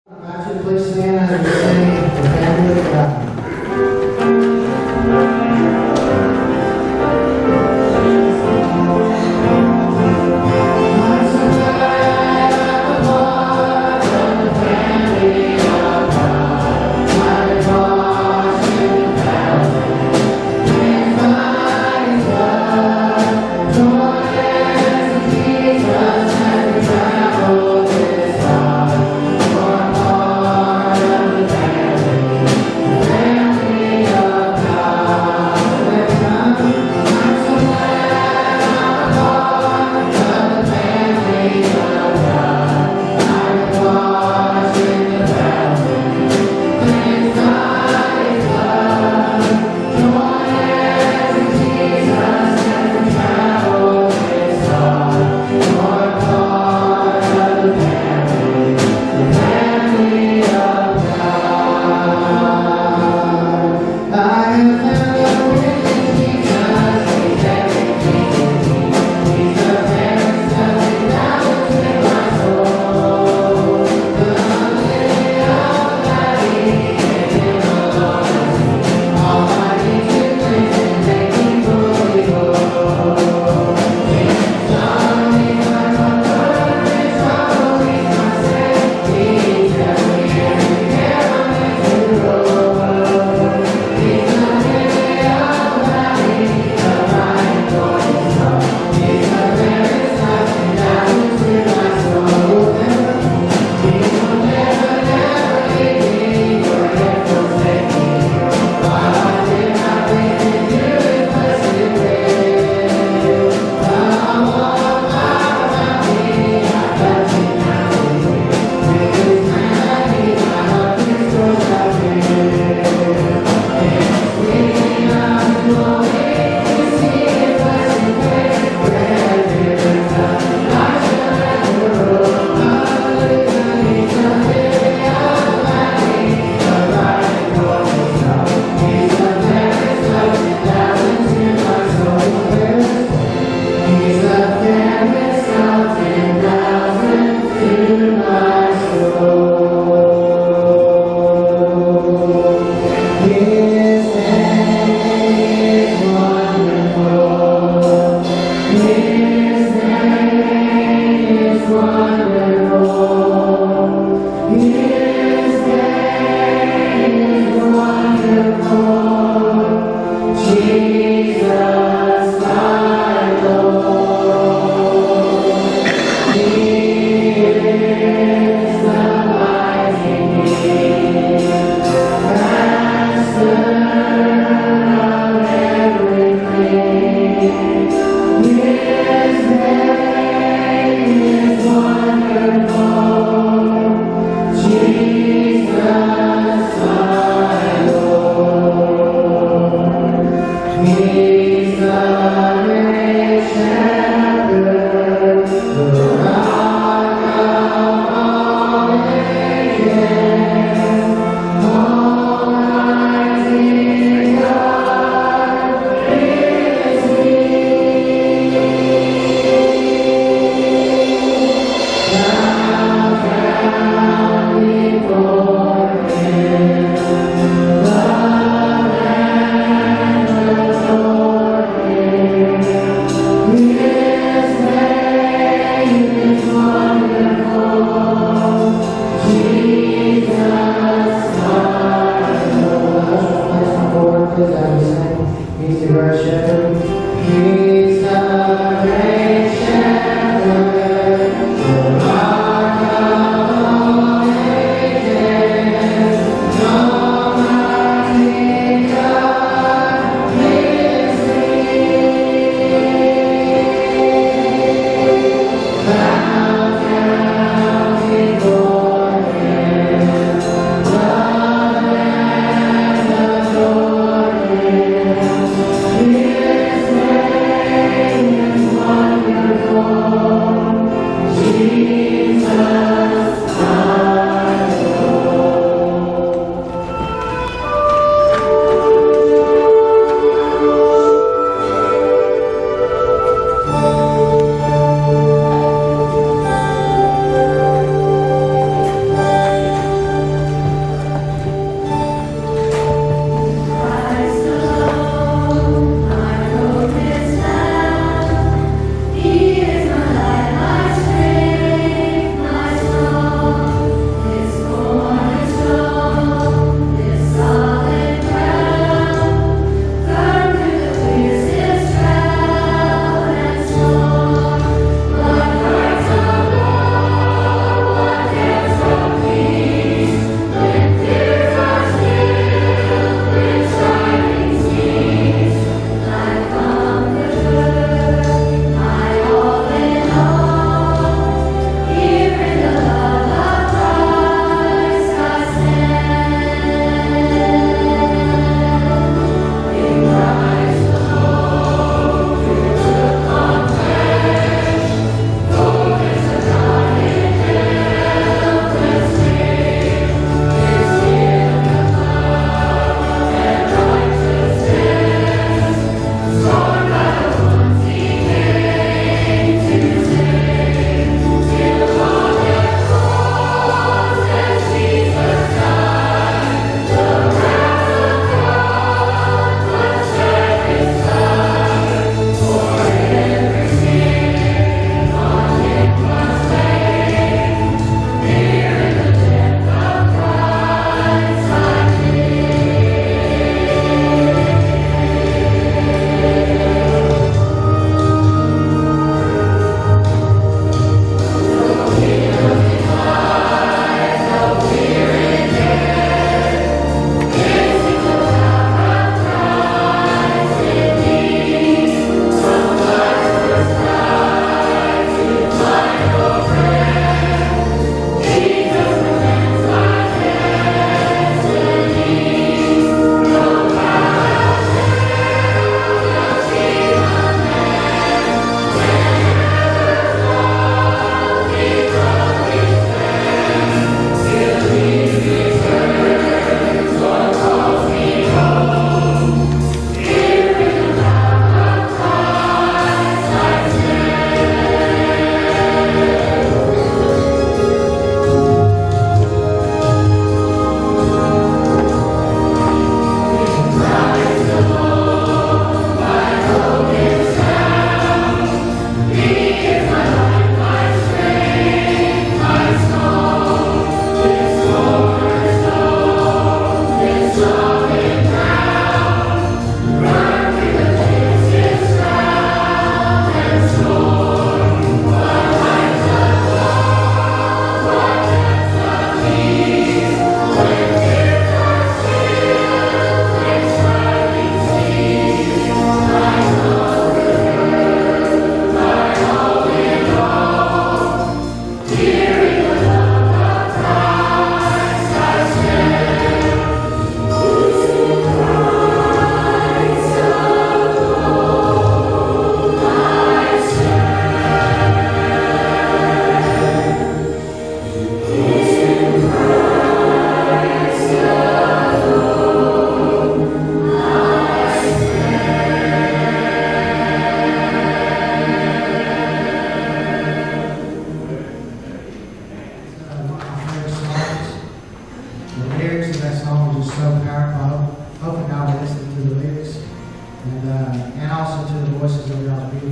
Please stand as we sing the family of God.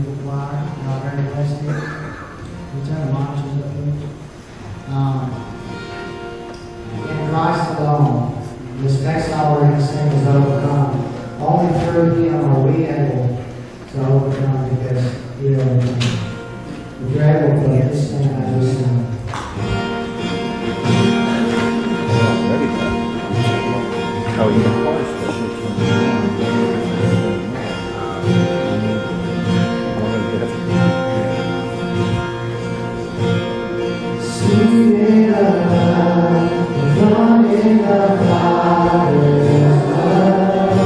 beautiful choir. Y'all very blessed here. We turn the monitors up here. In Christ alone. This next song we're going to sing is Overcome. Only through Him are we able to overcome, because if you're able to just sing as we sing. Oh, yeah. Seated above, born in the Father's love,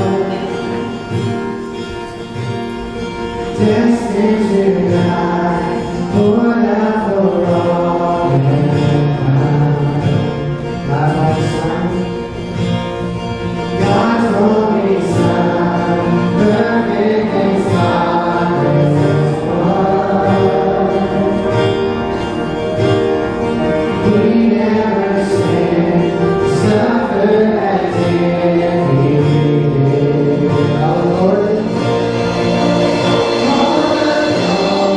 destined to die, poured out for all mankind. God's only Son, God's only Son, perfect and spotless one. He never sinned, suffered as if He did. All the glory, all the glory.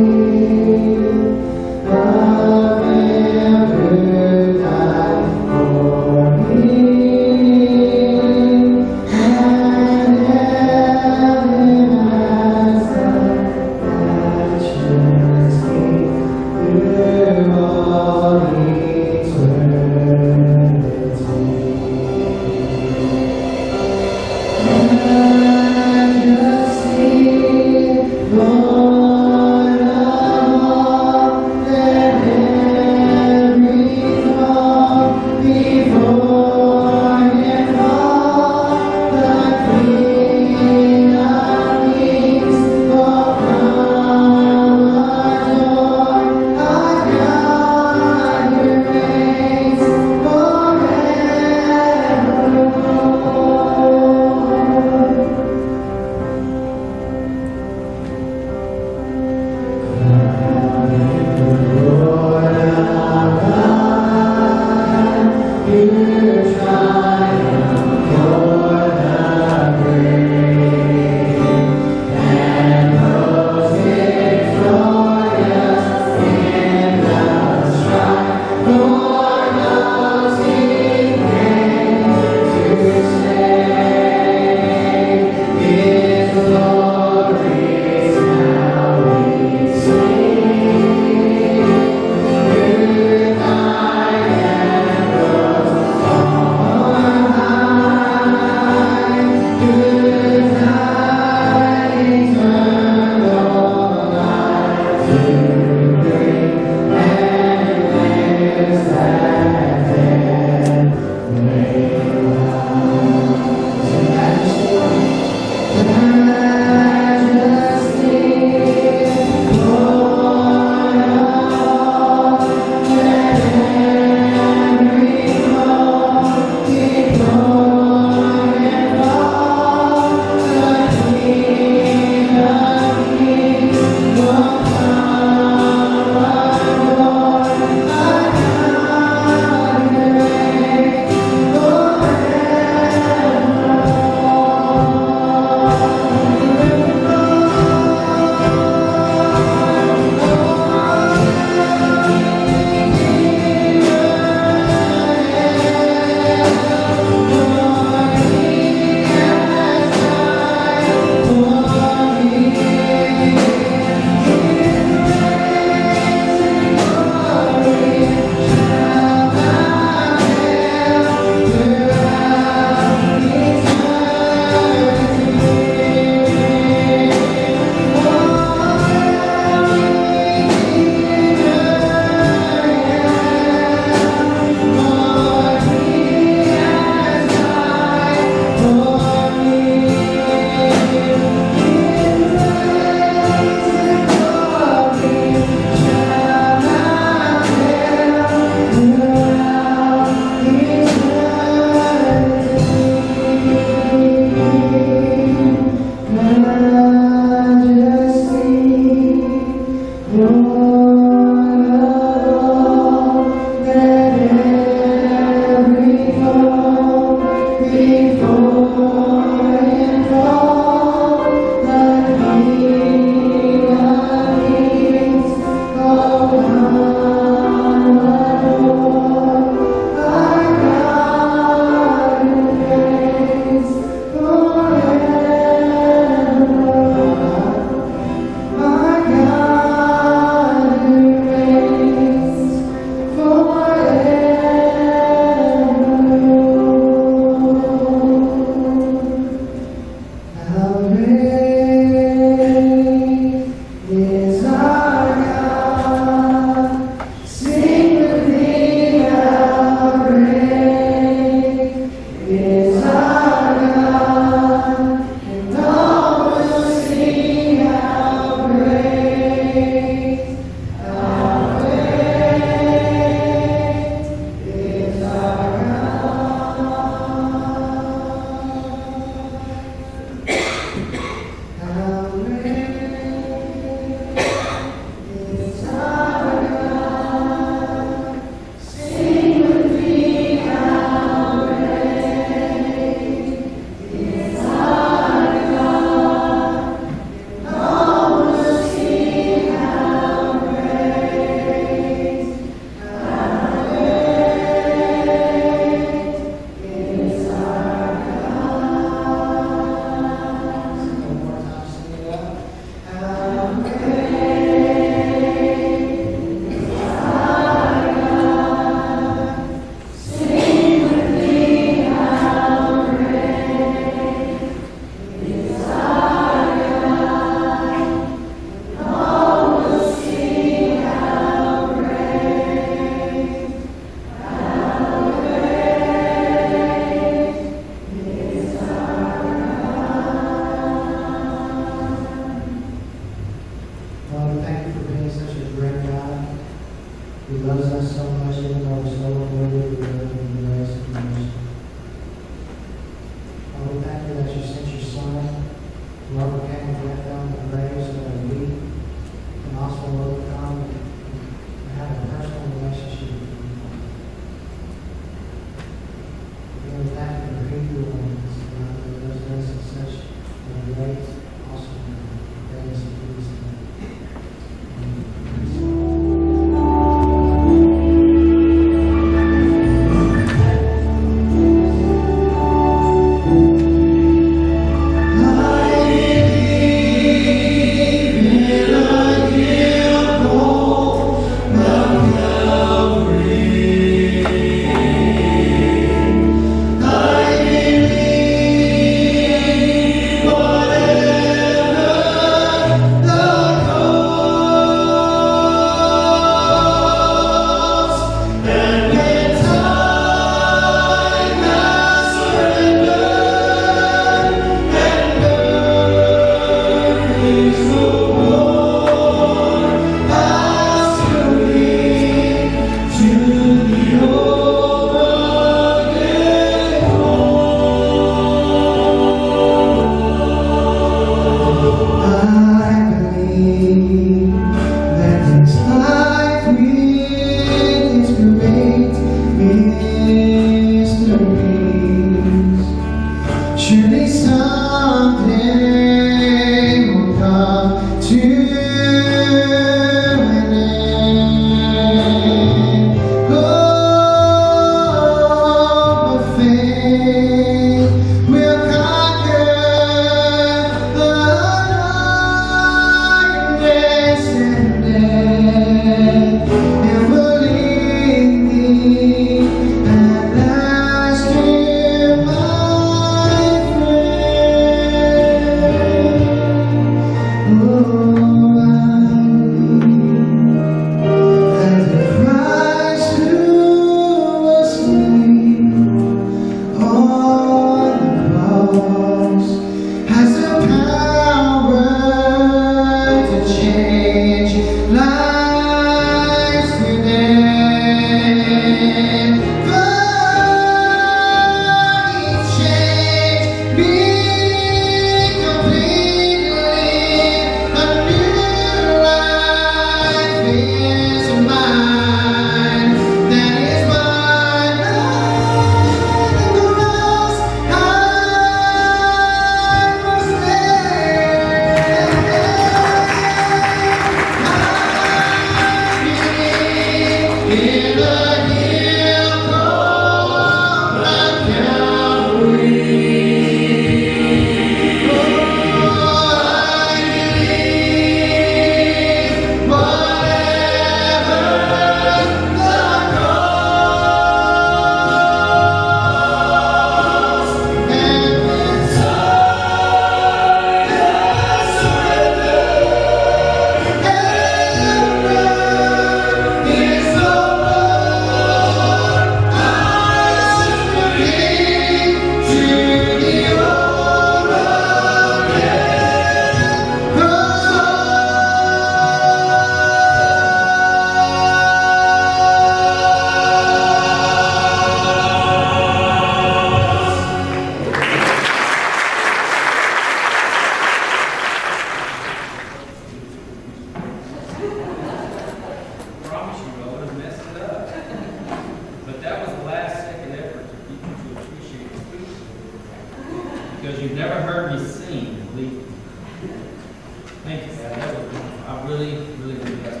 Thank you, Dad. That was wonderful. I really did that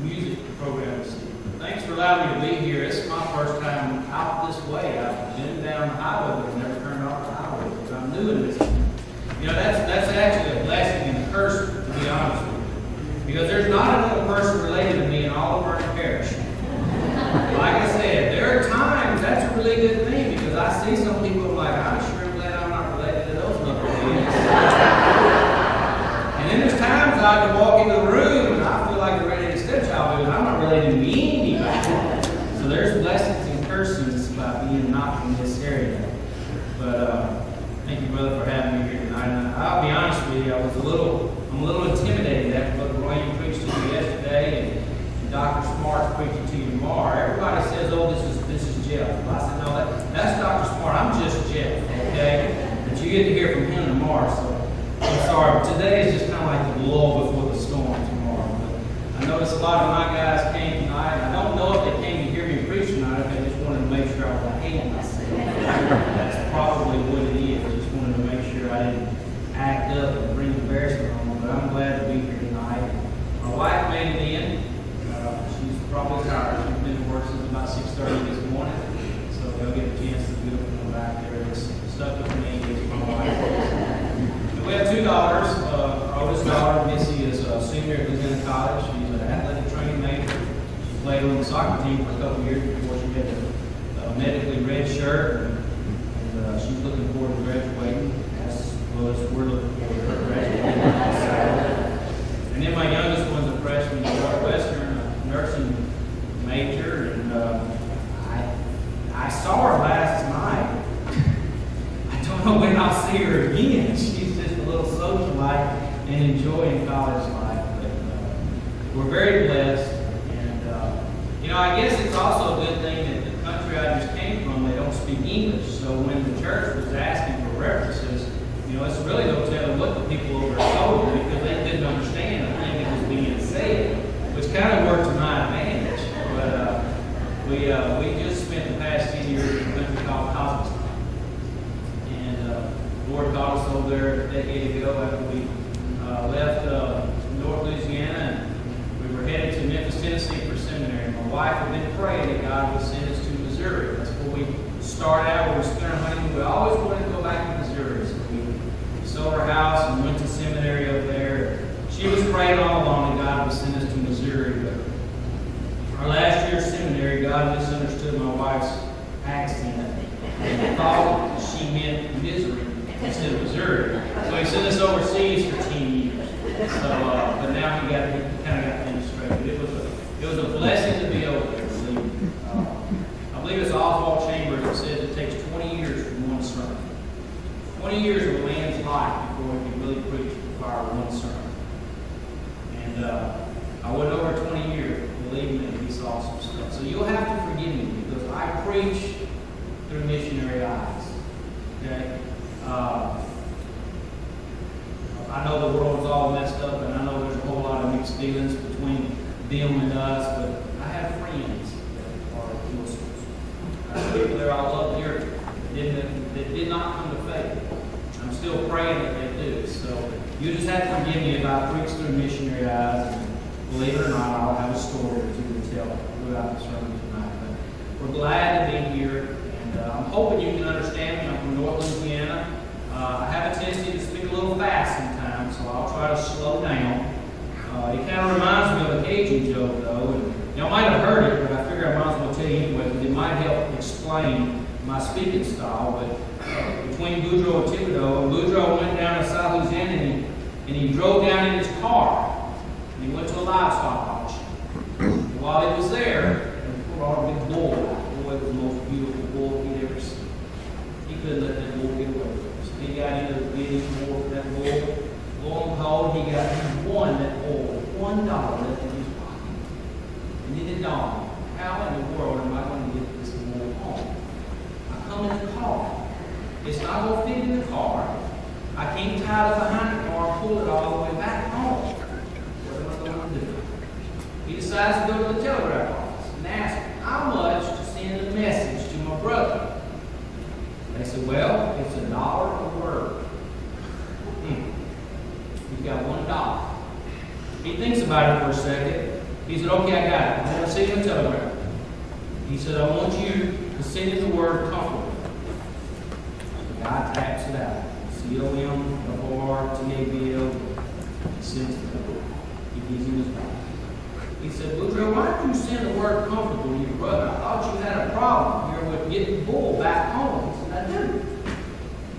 music program this evening. Thanks for allowing me to be here. It's my first time out this way. I've been down the highway, but never turned off the highway because I'm new in this. You know, that's actually a blessing and a curse, to be honest with you. Because there's not another person related to me in all of Vernon Parish. Like I said, there are times that's a really good thing because I see some people who are like, I'm sure glad I'm not related to those knuckleheads. And then there's times I can walk into the room and I feel like a related stepchild because I'm not related to anybody. So there's blessings and curses by being not in this area. But thank you, brother, for having me here tonight. And I'll be honest with you, I'm a little intimidated after Brother Roy preached to me yesterday and Dr. Smart's preaching to you tomorrow. Everybody says, oh, this is Jeff. Well, I said, no, that's Dr. Smart. I'm just Jeff, okay? But you get to hear from him tomorrow, so I'm sorry. But today is just kind of like the lull before the storm tomorrow. But I noticed a lot of my guys came tonight. I don't know if they came to hear me preach tonight, if they just wanted to make sure I was hating myself. That's probably what it is. Just wanted to make sure I didn't act up and bring embarrassment on them. But I'm glad to be here tonight. My wife made it in. She's probably tired. She's been to work since about 6:30 this morning. So they'll get a chance to do it from the back there. It's stuck with me. It's my wife. We have two daughters. Our oldest daughter, Missy, is a senior at Leesville College. She's an athletic training major. She played on the soccer team for a couple years before she had a medically red shirt. And she's looking forward to graduating, as well as we're looking forward to her graduating. And then my youngest one's a freshman at Northwestern, a nursing major. And I saw her last night. I don't know when I'll see her again. She's just a little socialite and enjoying college life. But we're very blessed. And, you know, I guess it's also a good thing that the country I just came from, they don't speak English. So when the church was asking for references, you know, it's really no telling what the people over there told them because they didn't understand the thing that was being said, which kind of worked to my advantage. But we just spent the past 10 years in a country called Kazakhstan. The Lord called us over there a decade ago after we left North Louisiana, and we were headed to Memphis, Tennessee for seminary. My wife had been praying that God would send us to Missouri. That's where we started out. When we spent our honeymoon. We always wanted to go back to Missouri, so we sold our house and went to seminary up there. She was praying all along that God would send us to Missouri, but our last year of seminary, God misunderstood my wife's accent and thought she meant misery instead of Missouri. So he sent us overseas for 10 years. So, but now he kind of got things straight. It was a blessing to be over there, believe me. I believe it's Oswald Chambers that says it takes 20 years for one sermon. 20 years of a man's life before he can really preach the fire of one sermon. And I went over 20 years, believe me, he saw some stuff. So you'll have to forgive me because I preach through missionary eyes. Okay? I know the world's all messed up, and I know there's a whole lot of mixed feelings between them and us, but I have friends that are Muslims. I have people there I love dearly that did not come to faith. I'm still praying that they do. So you just have to forgive me if I preach through missionary eyes. And believe it or not, I'll have a story or two to tell throughout the sermon tonight. But we're glad to be here, and I'm hoping you can understand me. I'm from North Louisiana. I have a tendency to speak a little fast sometimes, so I'll try to slow down. It kind of reminds me of a Cajun joke, though. And y'all might have heard it, but I figure I might as well tell you anyway, because it might help explain my speaking style. But between Boudreaux and Thibodeau, Boudreaux went down to South Louisiana and he drove down in his car. And he went to a livestock auction. And while he was there, he brought a big bull out. Boy, it was the most beautiful bull he'd ever seen. He couldn't let that bull get away from him. So he got into the bidding war for that bull. Lo and behold, he won that bull. $1 left in his pocket. And then it dawned, how in the world am I going to get this bull home? I come in the car. It's not going to fit in the car. I can't tie it behind the car and pull it all the way back home. What am I going to do? He decides to go to the telegraph office and ask how much to send a message to my brother. They said, well, it's $1 a word. He's got $1. He thinks about it for a second. He said, okay, I got it. I'm going to send him a telegram. He said, I want you to send him the word comfortable. The guy taps it out. C-O-M-F-O-R-T-A-B-L. He sends it over. He gives him his Bible. He said, Woodrow, why did you send the word comfortable to your brother? I thought you had a problem here with getting bull back home. He said, I do.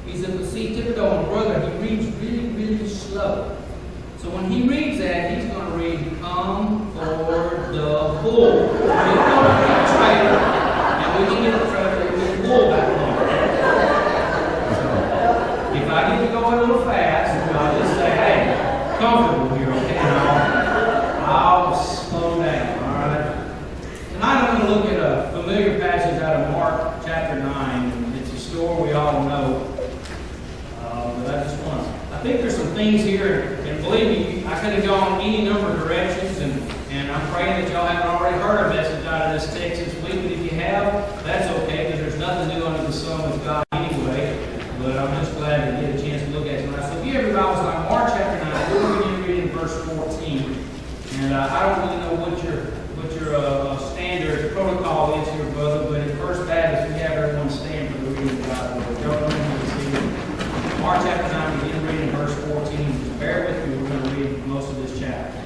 He said, but see, Thibodeau, my brother, he reads really, really slow. So when he reads that, he's going to read, come for the bull. He's going to read the trailer, and we can get the trailer and get the bull back home. So, if I need to go a little fast, I'll just say, hey, comfortable here, okay? I'll slow down, all right? Tonight I'm going to look at a familiar passage out of Mark chapter 9. It's a story we all know. But I think there's some things here, and believe me, I could have gone any number of directions, and I'm praying that y'all haven't already heard a message out of this text this week, but if you have, that's okay, because there's nothing new under the sun with God anyway. But I'm just glad to get a chance to look at it tonight. So if you have your Bibles on Mark chapter 9, we're going to read in verse 14. And I don't really know what your standard protocol is here, brother, but in First Baptist, we have everyone stand for the reading of God's word. Y'all remember this here. Mark chapter 9, begin reading verse 14. Just bear with me, we're going to read most of this chapter.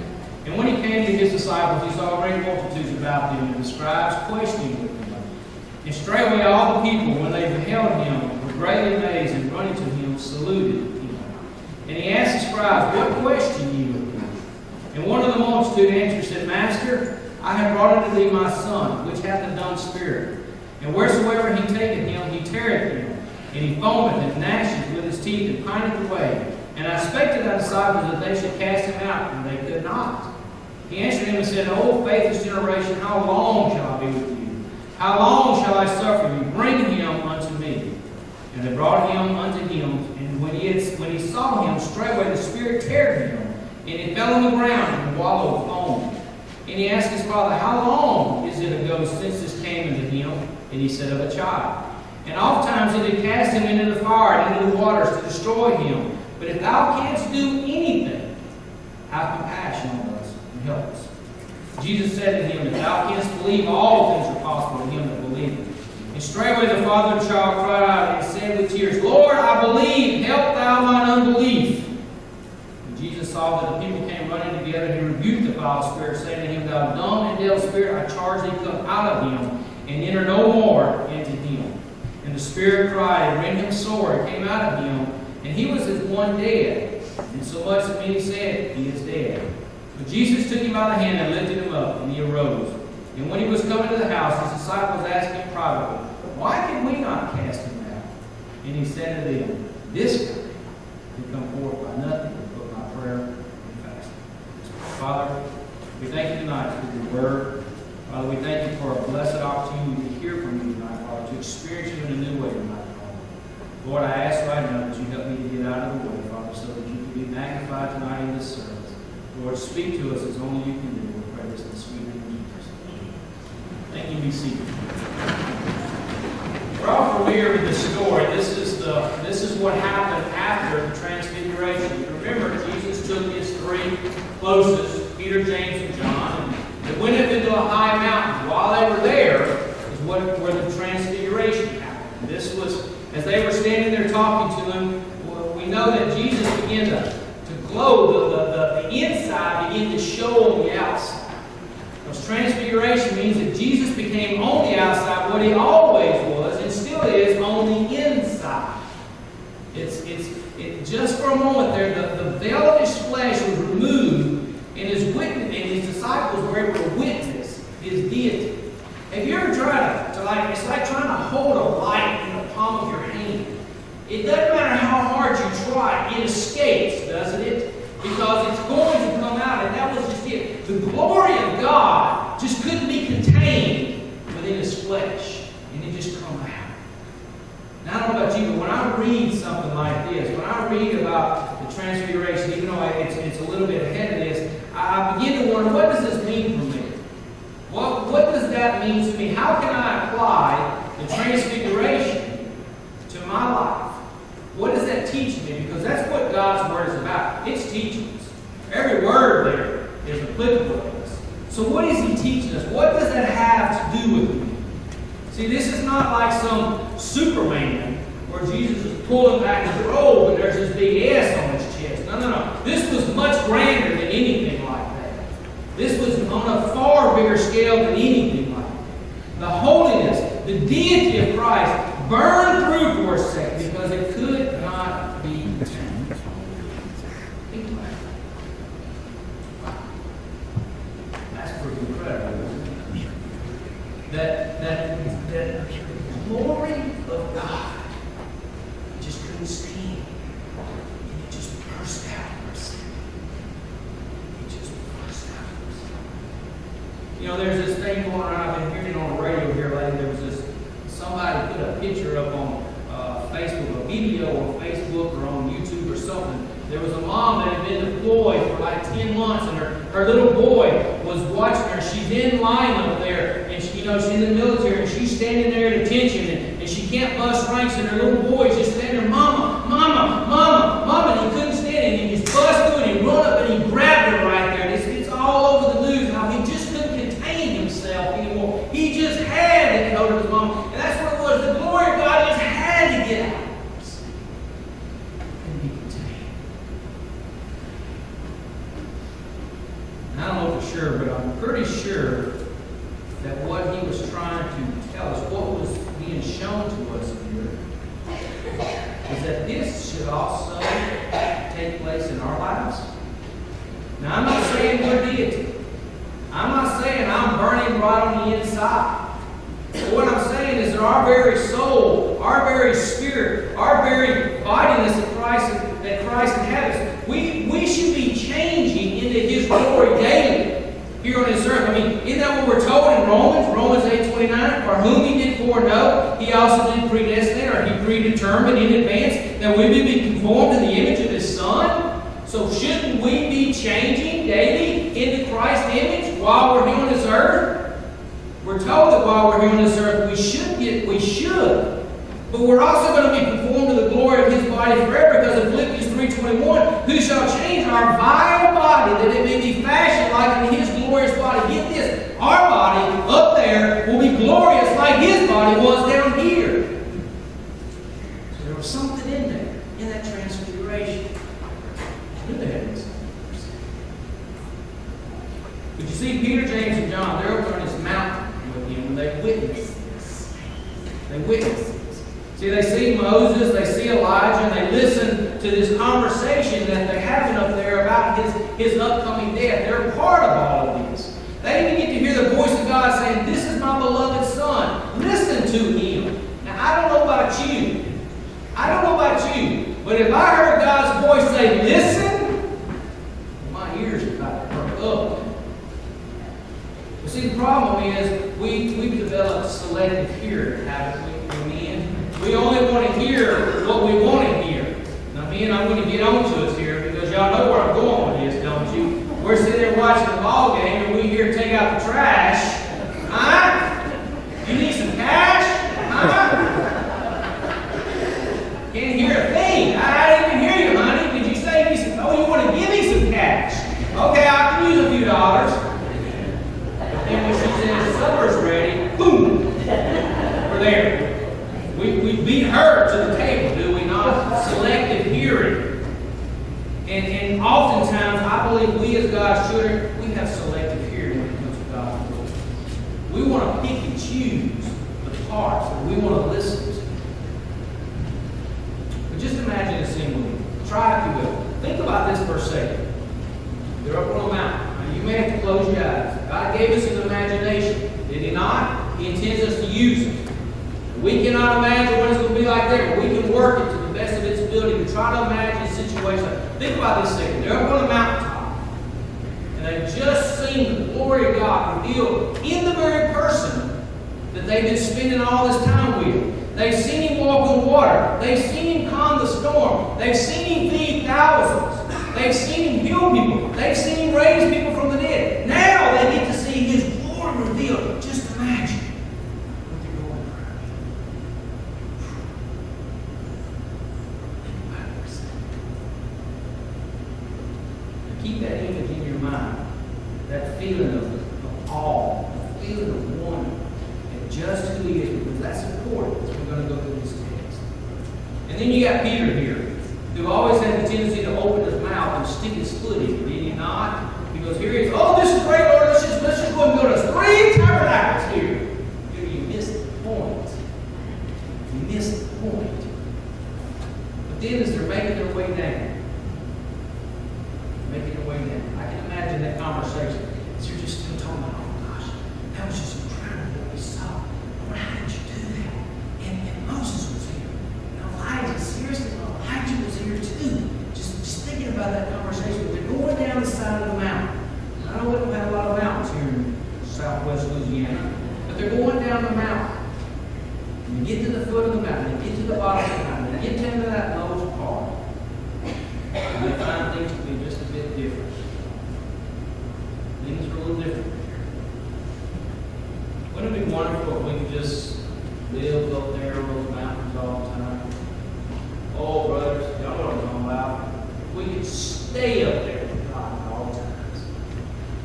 And when he came to his disciples, he saw great multitudes about them, and the scribes questioning with him. And straightway all the people, when they beheld him, were greatly amazed, and running to him, saluted him. And he asked the scribes, what question ye with him? And one of the multitude answered, said, Master, I have brought unto thee my son, which hath a dumb spirit. And wheresoever he taketh him, he teareth him. And he foameth and gnasheth with his teeth and pineth away. And I spake to thy disciples that they should cast him out, and they could not. He answered him and said, O faithless generation, how long shall I be with you? How long shall I suffer you? Bring him unto me. And they brought him unto him. And when he saw him, straightway the spirit teared him. And he fell on the ground and wallowed foaming. And he asked his father, how long is it ago since this came into him? And he said, of a child. And oftentimes he did cast him into the fire and into the waters to destroy him. But if thou canst do anything, have compassion on us and help us. Jesus said to him, if thou canst believe, all things are possible to him that believeth. And straightway the father of the child cried out and said with tears, Lord, I believe, help thou mine unbelief. And Jesus saw that the people came running together, and he rebuked the foul spirit, saying to him, thou dumb and deaf spirit, I charge thee, come out of him, and enter no more into him. And the spirit cried and rent him sore, and came out of him, and he was as one dead. And so much that many said, he is dead. But Jesus took him by the hand and lifted him up, and he arose. And when he was coming to the house, his disciples asked him privately, why did we not cast him out? And he said to them, this guy can come forth by nothing but by prayer and fasting. Father, we thank you tonight for your word. Father, we thank you for a blessed opportunity to hear from you tonight, Father, to experience you in a new way tonight, Father. Lord, I ask right now that you help me to get out of the way, Father, so that you can be magnified tonight in this service. Lord, speak to us as only you can do. We pray this in the sweet name of Jesus. Thank you, be seated. We're all familiar with this story. This is what happened after the Transfiguration. Remember, Jesus took his three closest, Peter, James, and John, and they went up into a high mountain. While they were there is where the Transfiguration happened. This was, as they were standing there talking to him, we know that Jesus began to glow. The inside began to show on the outside. Because Transfiguration means that Jesus became on the outside what he always was and still is on the inside. Just for a moment there, the veil of his flesh was removed, and his disciples were able to witness his deity. Have you ever tried to it's like trying to hold a light in the palm of your hand. It doesn't matter how hard you try, it escapes, doesn't it? Because it's going to come out, and that was just it. The glory of God just couldn't be contained within his flesh, and it just come out. Now, I don't know about you, but when I read something like this, when I read about the Transfiguration, even though it's a little bit ahead of this, I begin to wonder, what does this mean for me? What does that mean to me? How can I apply the Transfiguration to my life? What does that teach me? Because that's what God's Word is about. It's teaching teachings. Every word there is applicable to us. So what is he teaching us? What does that have to do with me? See, this is not like some Superman where Jesus is pulling back his robe and there's this big S on his chest. No. This was much grander than anything like that. This was on a far bigger scale than anything like that. The holiness, the deity of Christ burned through for a second because it could not be tamed. Think about it. Wow. That's pretty incredible, isn't it? That glory of God just couldn't stand. And it just burst out for a second. It just burst out for a second. You know, there's this thing going around. I've been hearing it on the radio here lately. There was this, somebody put a picture up on Facebook, a video on Facebook or on YouTube or something. There was a mom that had been deployed for like 10 months, and her little boy was watching her. She's in line up there, and she, she's in the military, and she's standing there at attention, and she can't bust ranks, and her little boy is just standing there, Mama, Mama, Mama, Mama, and he couldn't stand it, and he just bust through, and he run up, and he grabbed her right there, and it's all over the news, how he just couldn't contain himself anymore. He just had to get hold of his mom, and that's what it was. The glory of God just had to get out. I don't know for sure, but I'm pretty sure that what he was trying to tell us, what was being shown to us here, is that this should also take place in our lives. Now, I'm not saying we're deity. I'm not saying I'm burning right on the inside. But what I'm saying is that our very soul, our very spirit, our very vitalness that Christ inhabits, we should be changing into His glory daily here on this earth. I mean, isn't that what we're told in Romans 8:29? For whom He did foreknow, He also did predestinate, or He predetermined in advance that we would be conformed to the image of His Son. So shouldn't we be changing daily into Christ's image while we're here on this earth? We're told that while we're here on this earth, we should. But we're also going to be conformed to the glory of His body forever, because of Philippians 3:21, who shall change our vile body, that it may be fashioned like in His glorious body. Get this, our body up there will be glorious like His body was down here. So there was something in there, in that transfiguration. Who the heck is that? But you see, Peter, James, and John, they're up on this mountain with Him, and they witnessed this. They witnessed this. See, they see Moses, they see Elijah, and they listen to this conversation that they're having up there about his upcoming death. They're part of all of this. They even get to hear the voice of God saying, "This is my beloved Son. Listen to Him." Now, I don't know about you. But if I heard God's voice say, "Listen," my ears are about to perk up. But see, the problem is we've developed selective hearing, haven't we? We only want to hear what we want to hear. Now, me and I'm going to get on to us here, because y'all know where I'm going with this, don't you? We're sitting there watching the ball game, and we hear take out the trash. Huh? You need some cash? Huh? Can't hear a thing. I didn't even hear you, honey. Did you say you need some? Oh, you want to give me some cash? Okay, I can use a few dollars. And when she says supper's ready, boom, we're there. We beat her to the table, do we not? Selective hearing. And oftentimes, I believe we as God's children, we have selective hearing when it comes to God's word. We want to pick and choose the parts that we want to listen to. But just imagine a scene with me. Try if you will. Think about this for a second. They're up on a mountain. Now, you may have to close your eyes. God gave us an imagination. Did He not? He intends us to use it. We cannot imagine what it's going to be like there, but we can work it to the best of its ability to try to imagine a situation. Think about this second. They're up on a mountaintop, and they've just seen the glory of God revealed in the very person that they've been spending all this time with. They've seen Him walk on water. They've seen Him calm the storm. They've seen Him feed thousands. They've seen Him heal people. They've seen Him raise people from the dead. Now they get to see His glory revealed. Just imagine. keep that image in your mind. That feeling of awe, the feeling of wonder at just who He is, because that's important as we're going to go through this text. And then you got Peter here, who always had the tendency to open his mouth and stick his foot in. Did he not? Because here he is, oh, this is great, Lord, let's just go and build us 3 tabernacles here. You missed the point. You missed the point. But then as they're making their way down, I can imagine that conversation. As you're just still talking about, oh gosh, that was just incredible what we saw. Lord, how did you do that? And Moses was here. And Elijah, seriously, Elijah was here too. Just thinking about that conversation. They're going down the side of the mountain. I know we don't have a lot of mountains here in southwest Louisiana, but they're going down the mountain. And you get to the foot of the mountain, you get to the bottom of the mountain, you get down to that lowest part, and they find things to be just a bit different. Things are a little different here. Wouldn't it be wonderful if we could just live up there on those mountains all the time? Oh, brothers, y'all know what I'm talking about. We could stay up there with God all the time.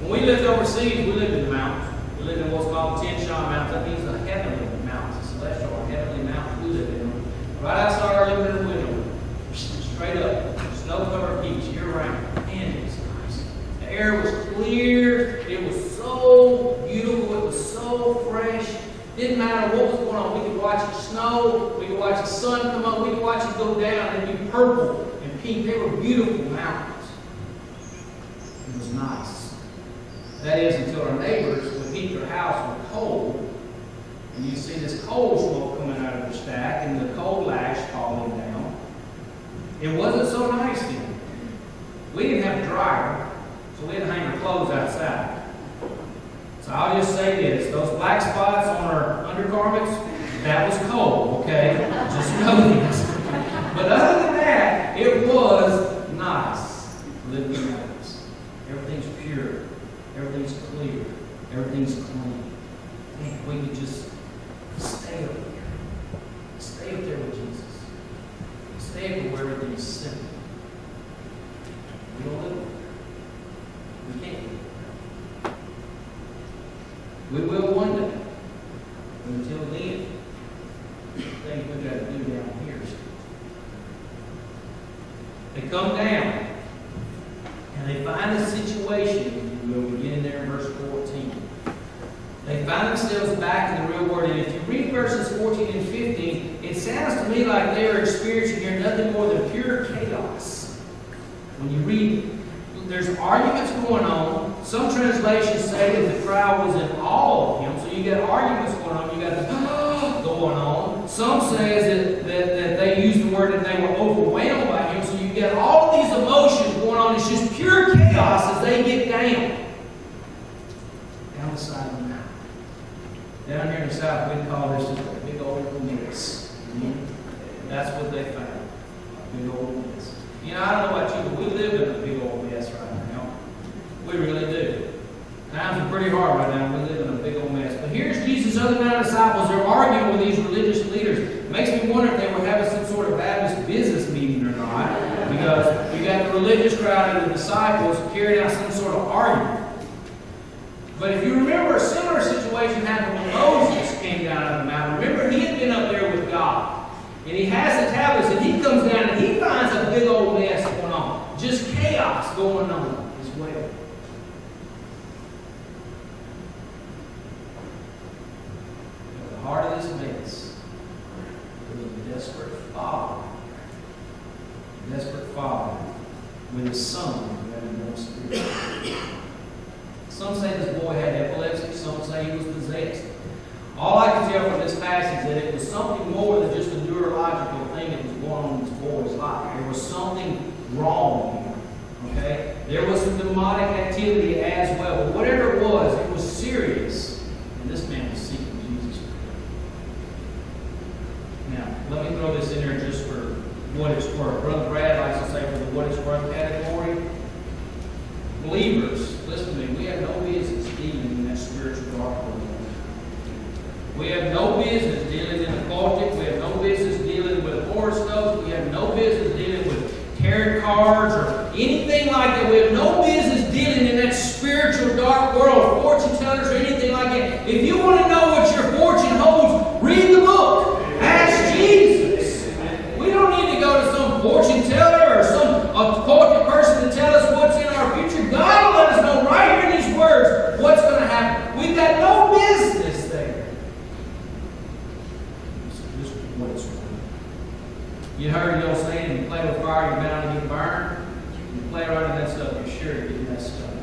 When we lived overseas, we lived in the mountains. We lived in what's called the 10 Shot Mountains. That means the heavenly mountains, the celestial or heavenly mountains. We lived in them. Right outside our living window, straight up, snow-covered beach year round. And it was nice. The air was clear. It was so beautiful. It was so fresh. Didn't matter what was going on. We could watch it snow. We could watch the sun come up. We could watch it go down and be purple and pink. They were beautiful mountains. It was nice. That is until our neighbors would heat their house with coal, and you see this coal smoke coming out of their stack, and the coal ash falling down. It wasn't so nice then. We didn't have a dryer, so we had to hang our clothes outside. So I'll just say this, those black spots on our undergarments, that was coal, okay? Just know this. But other than that, it was nice living in the mountains. Everything's pure. Everything's clear. Everything's clean. Man, we could just stay up there. Stay up there with Jesus. Stay up there where everything's simple. We don't live there. We can't live there. We will one day. But until then, things we got to do down here. They come down and they find a situation. We'll begin there in verse 14. They find themselves back in the real world. And if you read verses 14 and 15, it sounds to me like they are experiencing here nothing more than pure chaos. When you read, there's arguments going on. Some translations say that the crowd was in awe of him. So you got arguments going on. You got the going on. Some say that they use the word that they were overwhelmed by him. So you get all of these emotions going on. It's just pure chaos as they get down the side of the mountain. Down here in the south, we call this just a big old mess. That's what they found. A big old mess. You know, I don't know about you, but we live in a big old mess right now. We really do. Times are pretty hard right now. We live in a big old mess. But here's Jesus' other 9 disciples. They're arguing with these religious leaders. It makes me wonder if they were having some sort of Baptist business meeting or not. Because you got the religious crowd and the disciples carrying out some sort of argument. But if you remember, a similar situation happened when Moses came down out of the mountain. Remember, he had been up there with God. And he has the tablets, and he comes down and he finds a big old mess going on. Just chaos going on as well. At the heart of this mess was a desperate father. A desperate father with a son who had no spirit. Some say this boy had epilepsy. Some say he was possessed. All I can tell from this passage is that it was something more than just a neurological thing that was going on in this boy's life. There was something wrong here. Okay? There was some demonic activity as well. But whatever it was serious. And this man was seeking Jesus. Now, let me throw this in there just for what it's worth. Brother Brad likes to say for the what it's worth category. Believers, listen to me, we have no business dealing in that spiritual dark world. We have no business dealing in occultic. We have no business dealing with horoscopes. We have no business dealing with tarot cards or anything like that. We have no business If you want to know what your fortune holds, read the book. Ask Jesus. We don't need to go to some fortune teller or some occultic person to tell us what's in our future. God will let us know right here in these words what's going to happen. We've got no business there. Just what's right. You heard the old saying, you play with fire, you're bound to get burned. You play right in that stuff, you're sure to get messed up.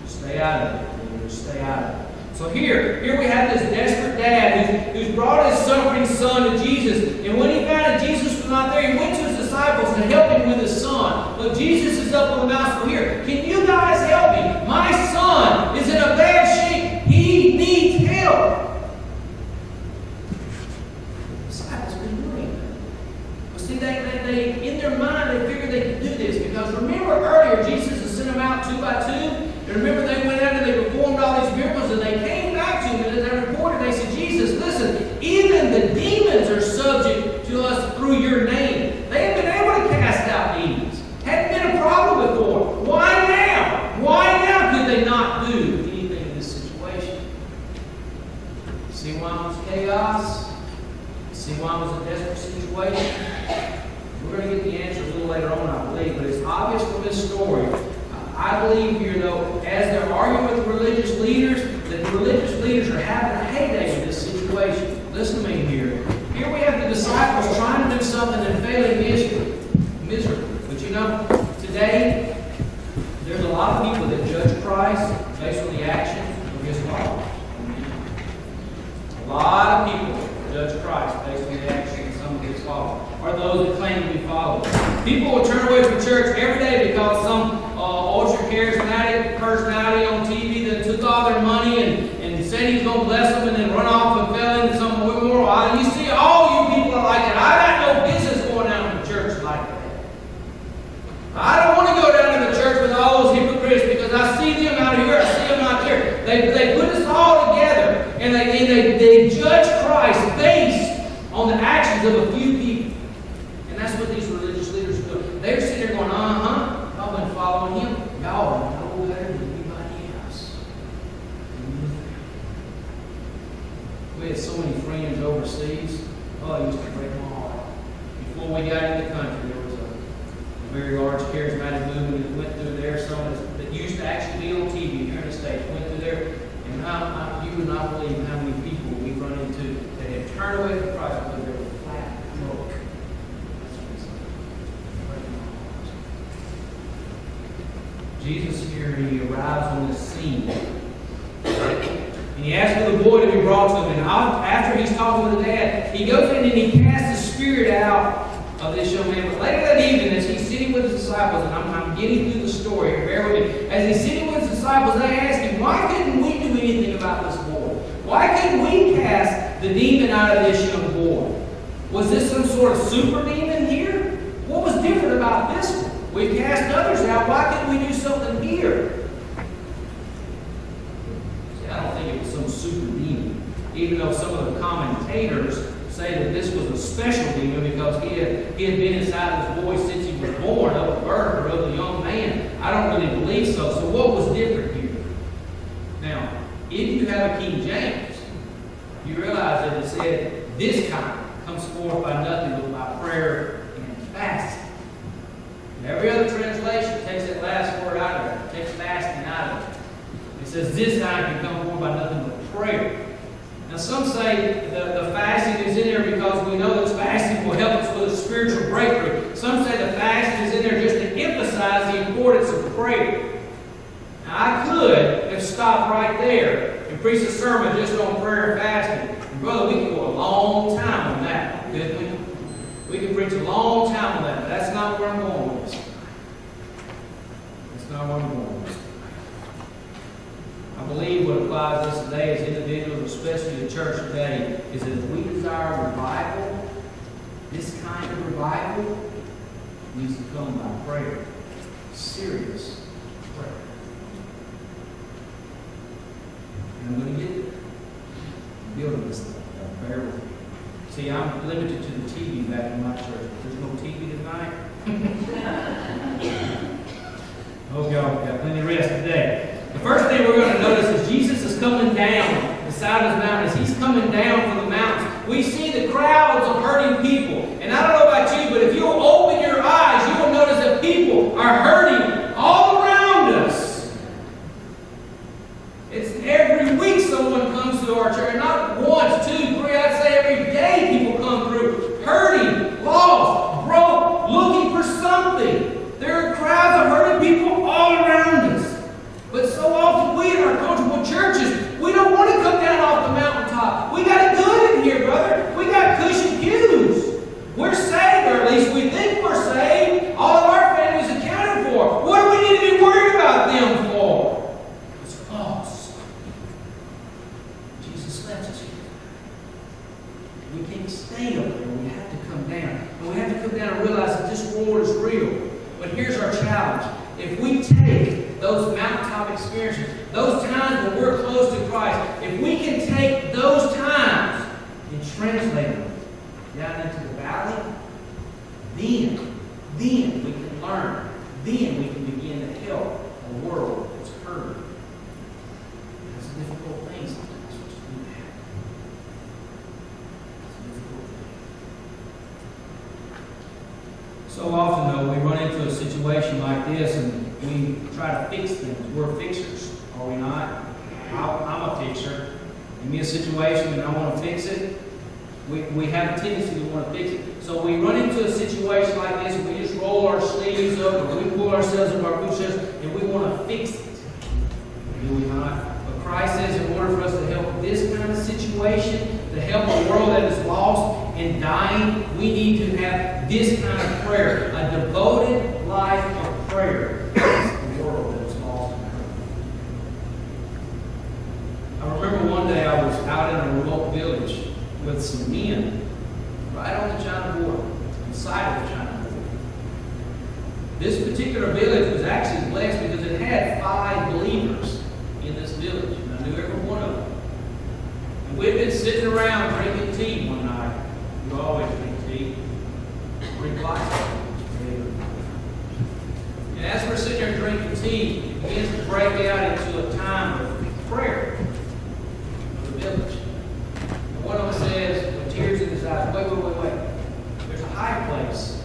Stay out of it. Stay out of it. So here we have this desperate dad who's brought his suffering son to Jesus. And when he found that Jesus was not there, he went to his disciples to help him with his son. But Jesus is up on the mountain here. Can you guys help me? My son is in a bad shape. He needs help. The disciples couldn't do anything. But see, they in their mind, they figured they could do this. Because remember earlier, Jesus had sent them out 2 by 2. And remember, they went out and they performed all these miracles, and they came back to him, and as they reported, they said, Jesus, listen, even the demons are subject to us through your name. They have been able to cast out demons. Hadn't been a problem before. Why now? Why now could they not do anything in this situation? See why it was chaos? See why it was a desperate situation? We're going to get the answers a little later on, I believe, but it's obvious from this story. I believe here, though, as they're arguing with the religious leaders, that the religious leaders are having a heyday in this situation. Listen to me here. Here we have the disciples trying to do something and failing miserably. But you know, today, there's a lot of people that judge Christ based on the actions of his followers. A lot of people judge Christ based on the actions of some of his followers, or those that claim to be followers. People will turn away from church every day because some ultra-charismatic personality on TV that took all their money and said he's going to bless them and then run off and fell into some immoral island. You see, all you people are like that. I got no business going down to the church like that. I don't want to go down to the church with all those hypocrites because I see them out here, I see them out there. They put us all together and they judge Christ based on the actions of a few people. And that's what these religious leaders are doing. They're sitting there going, y'all been following him. Y'all know better than anybody else. We had so many friends overseas. Oh, it used to break my heart. Before we got in the country, there was a very large charismatic movement that went through there. Some that used to actually be on TV here in the States went through there. And you would not believe how many people we've run into that had turned away from Christ because they were flat broke. Jesus here, he arrives on the scene. And he asks for the boy to be brought to him. And after he's talking to the dad, he goes in and he casts the spirit out of this young man. But later that evening, as he's sitting with his disciples, and I'm getting through the story here, bear with me. As he's sitting with his disciples, they ask him, why couldn't we do anything about this boy? Why couldn't we cast the demon out of this young boy? Was this some sort of super demon here? What was different about this one? We've cast others out. Why couldn't we do something here? See, I don't think it was some super demon. Even though some of the commentators say that this was a special demon because he had been inside this boy since he was born, of a birth or of a young man. I don't really believe so. So what was different here? Now, if you have a King James, you realize that it said, this kind comes forth by nothing but by prayer and fasting. Every other translation takes that last word out of it. It takes fasting out of it. It says this kind can come forth by nothing but prayer. Now some say the fasting is in there because we know that fasting will help us with a spiritual breakthrough. Some say the fasting is in there just to emphasize the importance of prayer. Now I could have stopped right there and preached a sermon just on prayer and fasting. And brother, we can go a long time on that, couldn't we? We can preach a long time on that, but that's not where I'm going with this. That's not where I'm going with this. I believe what applies to us today as individuals, especially the church today, is that if we desire revival, this kind of revival needs to come by prayer. Serious prayer. And I'm going to get there. I'm building this thing. Bear with me. See, I'm limited to the TV back in my church. There's no TV tonight. Hope y'all got plenty of rest today. The first thing we're going to notice is Jesus is coming down the side down his mountain, as he's coming down from the mountains, we see the crowds of hurting people. And I don't know about you, but if you'll open your eyes, you will notice that people are hurting all around us. It's every week someone comes to our church, not once, 2, 3, I'd say every day people come through, hurting, lost, broke, looking for something. There are crowds of hurting people all around us. But so often we in our comfortable churches, we don't want to come down off the mountaintop. We got it good in here, brother. We got cushion pews. We're saved, or at least we think we're saved. All of our families accounted for. What do we need to be worried about them for? It's false. Jesus left us here. We can't stay up there. We have to come down. And we have to come down and realize that this world is real. But here's our challenge. If we take those mountaintop experiences, those times when we're close to Christ, if we can take those times and translate them down into the valley, then we can learn. Then we can begin to help a world that's hurting. It's a difficult thing sometimes to do that. It's a difficult thing. So often, though, we run into a situation like this and we try to fix things. We're fixers, are we not? I'm a fixer. Give me a situation and I want to fix it. We have a tendency to want to fix it. So we run into a situation like this and we just roll our sleeves up or we pull ourselves up our bootstraps and we want to fix it. Do we not? But Christ says in order for us to help this kind of situation, to help a world that is lost and dying, we need to have this kind of prayer, a devoted life of prayer. The world that is lost and hurting. I remember one day I was out in a remote village with some men right on the China border, on the side of the China border. This particular village was actually blessed because it had 5 believers in this village, and I knew every one of them. And we'd been sitting around drinking tea one night. We always drink tea. Drink lots of it. And as we're sitting there drinking tea, it begins to break out into a time of prayer for the village. And one of them says, with tears in his eyes, wait. There's a high place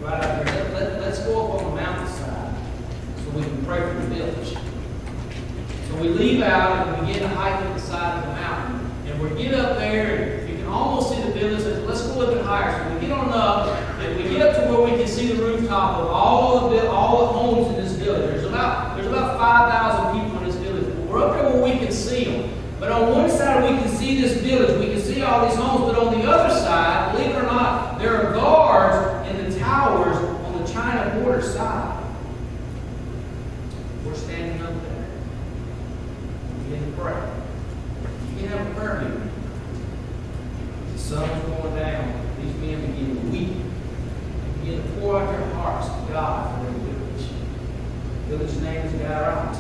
right out there. Let's go up on the mountainside so we can pray for the village. So we leave out and we begin to hike up the side of the mountain. And we get up there and you can almost see the village. Let's go a little bit higher. So we get on up and we get up to where we can see the rooftop of all the homes in this village. There's about 5,000 people in this village. We're up there where we can see them. But on one side we can see this village. We can see all these homes. But on the other side, believe it or not, there are guards in the towers on the China border side. We're standing up there. We begin to pray. You can have a prayer meeting. The sun's going down. These men begin to weep. They begin to pour out their hearts to God for their village. The village's name is Garat.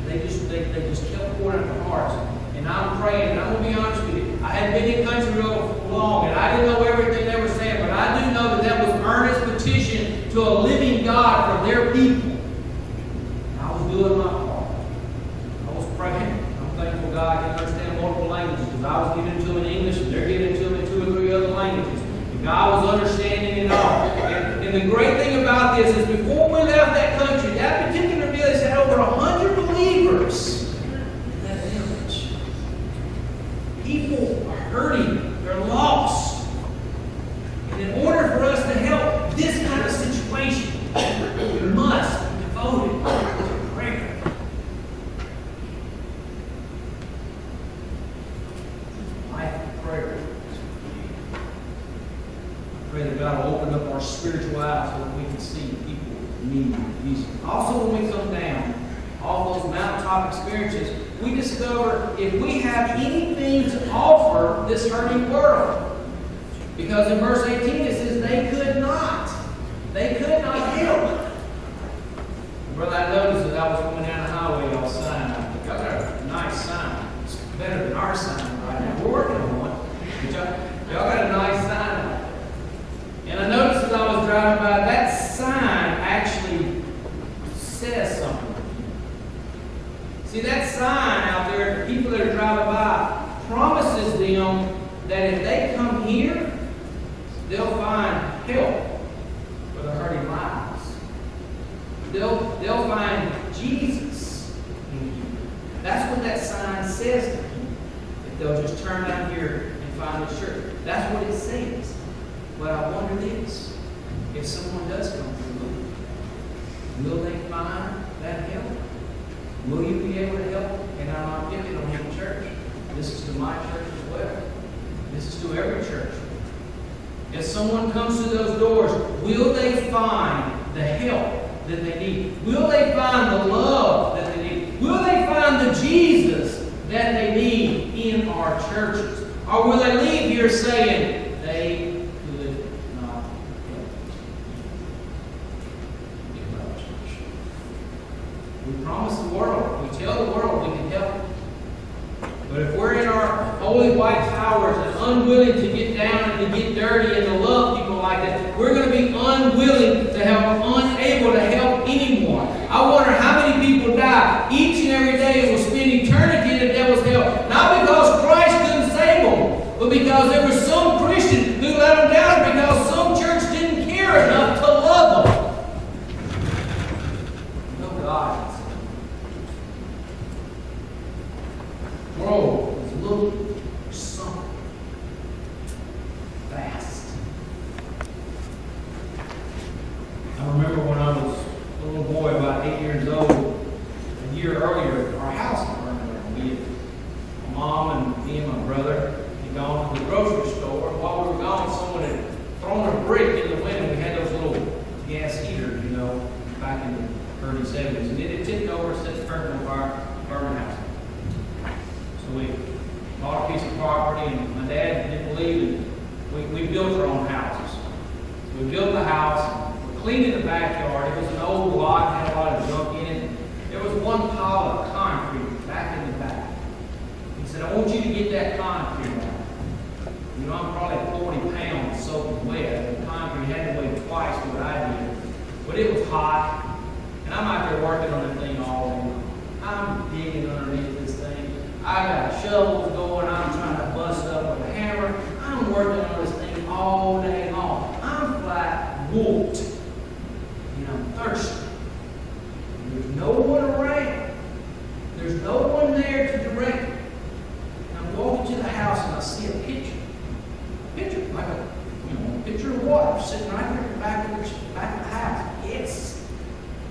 They just kept pouring out their hearts. And I'm praying, and I'm going to be honest with you. I hadn't been in country real long, and I didn't know everything they were saying, but I do know that was earnest petition to a living God for their people. And I was doing my part. I was praying. I'm thankful God can understand multiple languages, because I was giving it to them in English, and they're giving it to them in 2 or 3 other languages. And God was understanding it all. And the great thing about this is before we left that country, that particular village had over 100 believers in that village. People are hurting. They're lost. And in order for us to help this kind of situation, we must be devoted to prayer. Life of prayer. I pray that God will open up our spiritual eyes so that we can see people in need of Jesus. Also, when we come down, all those mountaintop experiences, we discover if we have anything to offer this hurting world. Because in verse 18 it says they could not. They could not help. Brother, I noticed as I was coming down the highway, y'all sign. Y'all got a nice sign. It's better than our sign right now. We're working on one. But y'all got a nice sign out there. And I noticed as I was driving by, that sign actually says something. See, that sign out there, people that are driving by, says to people if they'll just turn down here and find the church. That's what it says. But I wonder this, if someone does come through, will they find that help? Will you be able to help? And I'm not picking on any church. This is to my church as well. This is to every church. If someone comes to those doors, will they find the help that they need? Will they find the love that they need? Will they find the Jesus that they need in our churches? Or will they leave here saying they could not help? We promise the world, we tell the world we can help. But if we're in our holy white towers and unwilling to get down and to get dirty and to love people like that, we're going to be unwilling to help, unable to help anyone. I wonder how many people die each and every day and will spend eternity in the devil's hell. Not because Christ couldn't save them, but because there was some Christian who let them down because some church didn't care enough to love them. No God. World is looking for something fast. I remember when I was a little boy, about 8 years old, a year earlier, our house had burned down. My mom and me and my brother had gone to the grocery store, and while we were gone, someone had thrown a brick in the window. We had those little gas heaters, back in the early 70s, and it had tipped over, set the curtain on fire, burned the house. So we bought a piece of property, and my dad didn't believe it. We built our own houses. So we built the house, we cleaned the backyard. It was an old lot, had a lot of junk in it. There was one pile of concrete back in the back. He said, I want you to get that concrete out. I'm probably 40 pounds soaking wet. The concrete had to weigh twice what I did. But it was hot, and I'm out there working on that thing all day long. I'm digging underneath this thing. I got shovels going. I'm trying to bust up with a hammer. I'm working on this thing all day long. I'm flat whooped. And I'm thirsty. There's no one around. There's no one there to direct me. And I'm walking to the house and I see a picture. Like a pitcher of water sitting right there at the back of the house. Yes.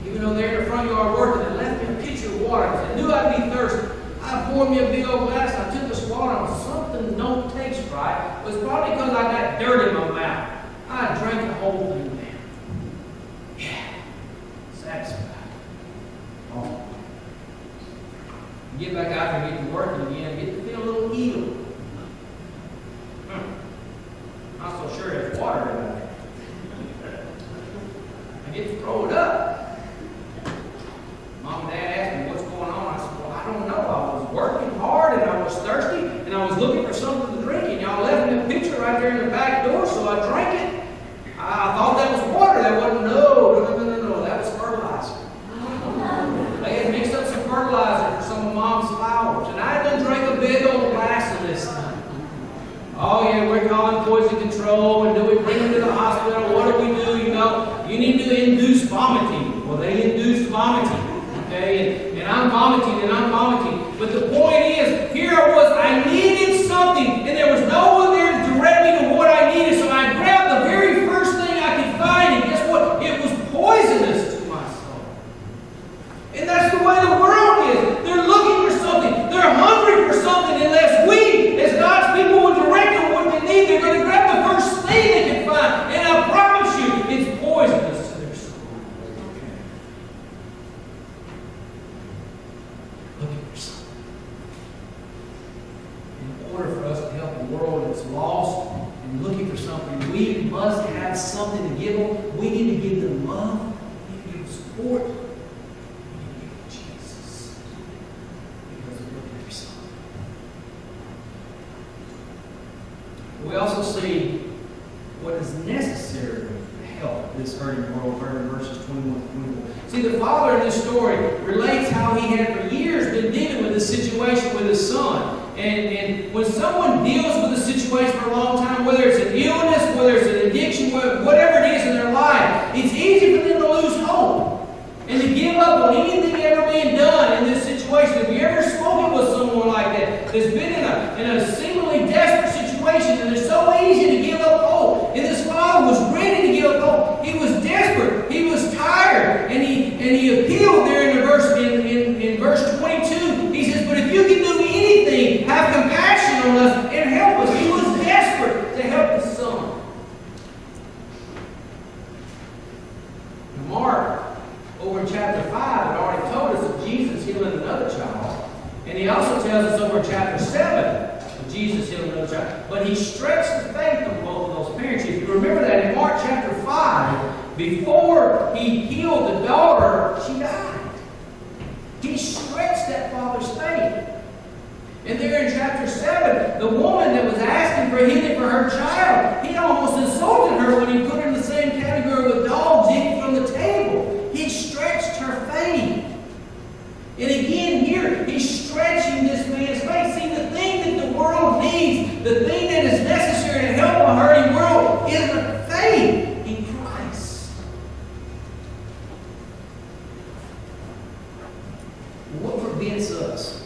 Even though they're in the front yard working, they left me a pitcher of water because they knew I'd be thirsty. I poured me a big old glass and I took a swallow and something don't taste right. It was probably because I got dirt in my mouth. I drank the whole thing down. Yeah. Satisfied. Oh. Get back out there and get to working again, get to feel a little healed. I'm not so sure there's water in there. I get to throw it up. Mom and Dad asked me what's going on. I said, well, I don't know. I was working hard and I was thirsty and I was looking for something to drink. And y'all left me a pitcher right there in the back door, so I drank it. I thought that was water. That wasn't. No. That was fertilizer. They had mixed up some fertilizer for some of Mom's flowers. And I had done drank a big old glass of this thing. Oh, yeah, we're calling poison control, and do we bring them to the hospital? What do we do? You need to induce vomiting. Well, they induced vomiting, okay? And I'm vomiting, But the point is, here I was, I needed something, and there was no one there to direct me to what I needed, so I grabbed the very first thing I could find, and guess what? It was poisonous to my soul. And that's the way the world is. They're looking for something. They're hungry for something, unless we, as God's people, will direct them what they need. They're going to grab the first thing they can find. And I promise you, it's poisonous to their soul. Looking for something. In order for us to help the world that's lost and looking for something, we must have something to give them. We need to give them love. We need to give them support. We need to give them Jesus. Because they're looking for something. We also see what is necessary to help this hurting world, in verses 21 to 24. See, the father in this story relates how he had for years been dealing with this situation with his son. And when someone deals with a situation for a long time, whether it's an illness, whether it's an addiction, whatever it is in their life, it's easy for them to lose hope and to give up on anything ever being done in this situation. Have you ever spoken with someone like that? that's been in a seemingly desperate situation, and it's so easy to give up hope. And this father was ready to give up hope. He was desperate. He was tired. And he appealed there in verse 22. He says, but if you can do anything, have compassion on us and help us. He was desperate to help his son. Mark, over in chapter 5, had already told us of Jesus healing another child. And he also tells us over in chapter 7 of Jesus healing another child. But he stretched the faith of both of those parents. If you remember that in Mark chapter 5, before he healed the daughter, she died. He stretched that father's faith. And there in chapter 7, the woman that was asking for healing for her child, he almost insulted her when he put her in the same category with dogs eating from the table. He stretched her faith. And again here, he's stretching this man's faith. See, the thing that the world needs, the thing that is necessary to help a hurting world is the faith in Christ. What prevents us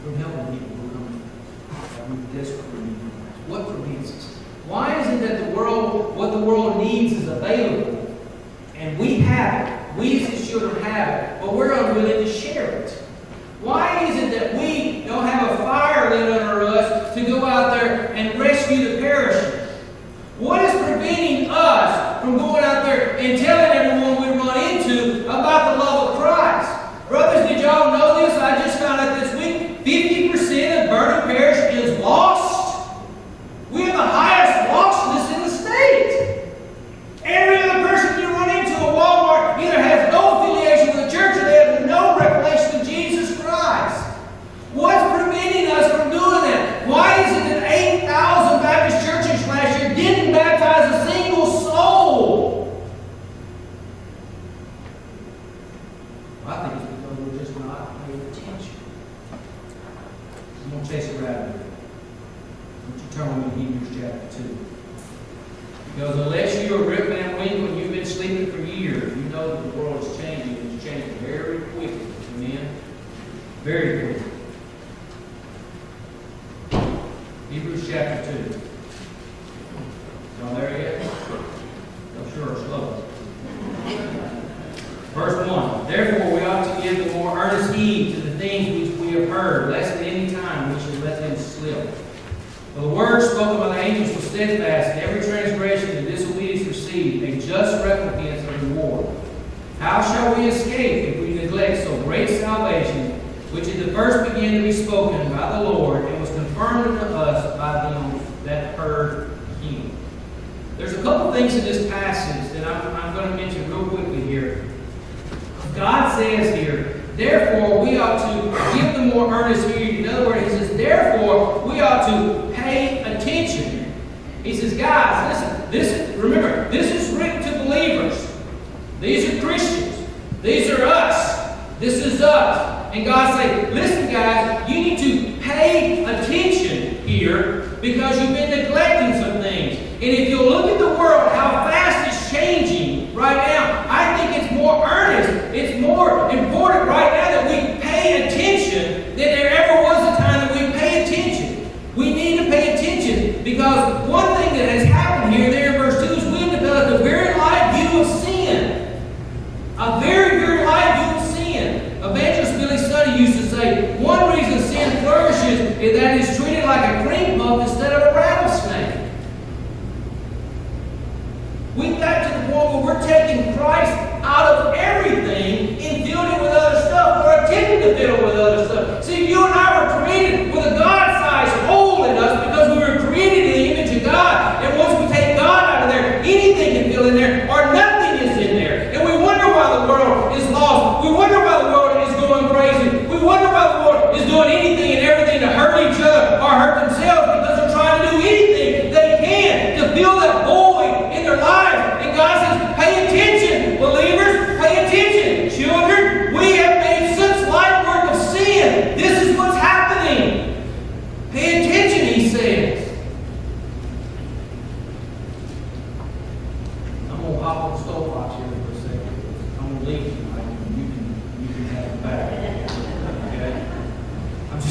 from helping people who are desperately need Christ? What prevents us? Why is it that what the world needs is available, and we have it? We as his children have it, but we're unwilling to share it. Why is it that we don't have a fire lit under us to go out there and rescue the perishing? What is preventing us from going out there and telling everyone we run into about the love of Christ? Brothers, did y'all know this? I just found out this week, 50% of Burnham Parish is lost. We have the highest lostness in the state. Every other person you run into at Walmart either has no affiliation with the church or they have no revelation of Jesus Christ. What's preventing us from doing that? Why is it that 8,000 Baptist churches last year didn't baptize a single soul? Well, I think it's because we're just not paying attention. I'm going to chase it right here. Would you turn with me to Hebrews chapter 2? Because unless you're a Rip Van Winkle and you've been sleeping for years, you know that the world is changing. It's changing very quickly. Amen? Very quickly. Hebrews chapter 2. Y'all there yet? Y'all sure are slow. Verse 1. Therefore we ought to give the more earnest heed to the things which we have heard, lest at any time we should let them slip. For the word spoken by the angels was steadfast, and every transgression and disobedience received a just recompense of reward. How shall we escape if we neglect so great salvation, which at the first began to be spoken by the Lord, and was confirmed unto us by them that heard him? There's a couple things in this passage that I'm going to mention real quickly here. God says here, therefore we ought to give them more earnest heed. In other words, he says, therefore we ought to pay attention. He says, guys, listen, remember, this is written to believers. These are Christians. These are us. This is us. And God says, listen, guys, you need to pay attention here because you've been neglecting some things. And if you look at the world, how fast it's changing right now, I think it's more earnest. It's more important right now that we pay attention than there ever was a time that we pay attention. We need to pay attention because one thing that has happened here, there in verse 2, is we have developed a very light view of sin. A very, very light view of sin. Evangelist Billy Study used to say, one reason sin flourishes is that it's treated like a cream puff instead of a rattlesnake. We've got to the point where we're taking Christ out of everything and filling it with other stuff, or attempting to fill it with other stuff. See, you and I were created with a God-sized hole in us because we were created in the image of God. And once we take God out of there, anything can fill in there, or nothing is in there. And we wonder why the world is lost. We wonder why the world is going crazy. We wonder why the world is doing anything and everything to hurt each other or hurt themselves because they're trying to do anything they can to fill that void in their lives. And God says, pay attention, believers, pay attention. Children, we have made such light work of sin. This is what's happening. Pay attention, he says. I'm going to hop on the soapbox here for a second. I'm going to leave you. You can have it back. Okay? I'm